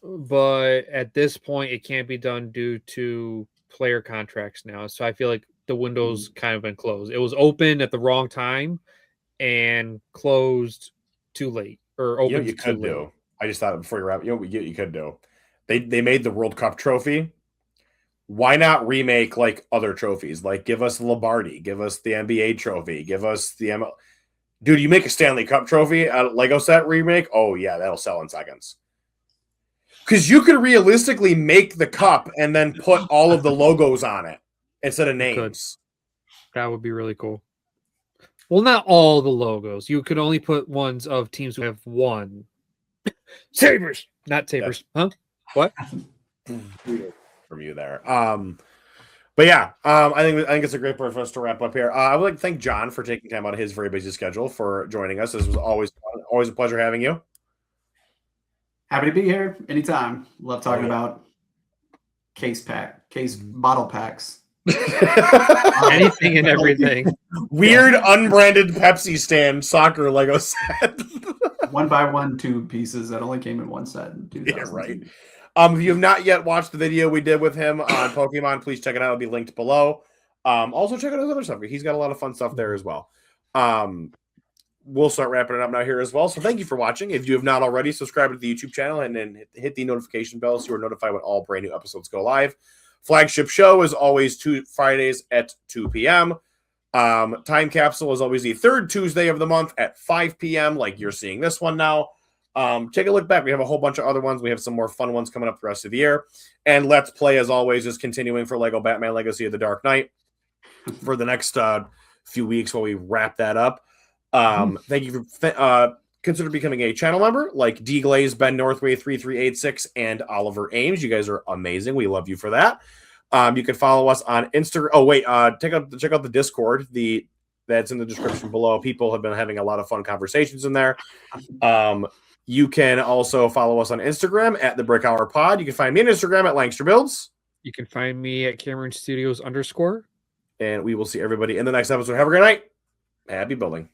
B: but at this point it can't be done due to player contracts now. So I feel like the window's kind of been closed. It was open at the wrong time and closed too late, or open.
A: You could do. I just thought before you wrap, you could do. They made the World Cup trophy why not remake like other trophies? Like give us the Lombardi, give us the NBA trophy, give us the Dude, you make a Stanley Cup trophy, a Lego set remake. Oh yeah, that'll sell in seconds. Because you could realistically make the cup and then put all of the logos on it instead of names.
B: That would be really cool. Well, not all the logos. You could only put ones of teams who have won. Sabres, not Sabres, huh? What?
A: From you there. But yeah, I think it's a great point for us to wrap up here. I would like to thank John for taking time out of his very busy schedule for joining us. This was always a pleasure having you.
C: Happy to be here anytime. Love talking about case bottle packs.
B: Anything and everything.
A: Weird unbranded Pepsi stand soccer Lego set.
C: 1x1 tube pieces that only came in one set.
A: Yeah, right. If you have not yet watched the video we did with him on Pokemon, please check it out. It'll be linked below. Also check out his other stuff. He's got a lot of fun stuff there as well. We'll start wrapping it up now here as well. So thank you for watching. If you have not already, subscribe to the YouTube channel and then hit the notification bell so you are notified when all brand new episodes go live. Flagship show is always Fridays at 2 p.m. Time Capsule is always the third Tuesday of the month at 5 p.m. like you're seeing this one now. Take a look back. We have a whole bunch of other ones. We have some more fun ones coming up the rest of the year. And Let's Play, as always, is continuing for Lego Batman Legacy of the Dark Knight for the next few weeks while we wrap that up. Thank you for consider becoming a channel member like D Glaze, Ben Northway 3386, and Oliver Ames. You guys are amazing. We love you for that. You can follow us on Instagram. Oh wait, check out the Discord. That's in the description below. People have been having a lot of fun conversations in there. You can also follow us on Instagram at the Brick Hour Pod. You can find me on Instagram at Langster Builds.
B: You can find me at Cameron Studios _.
A: And we will see everybody in the next episode. Have a great night. Happy building.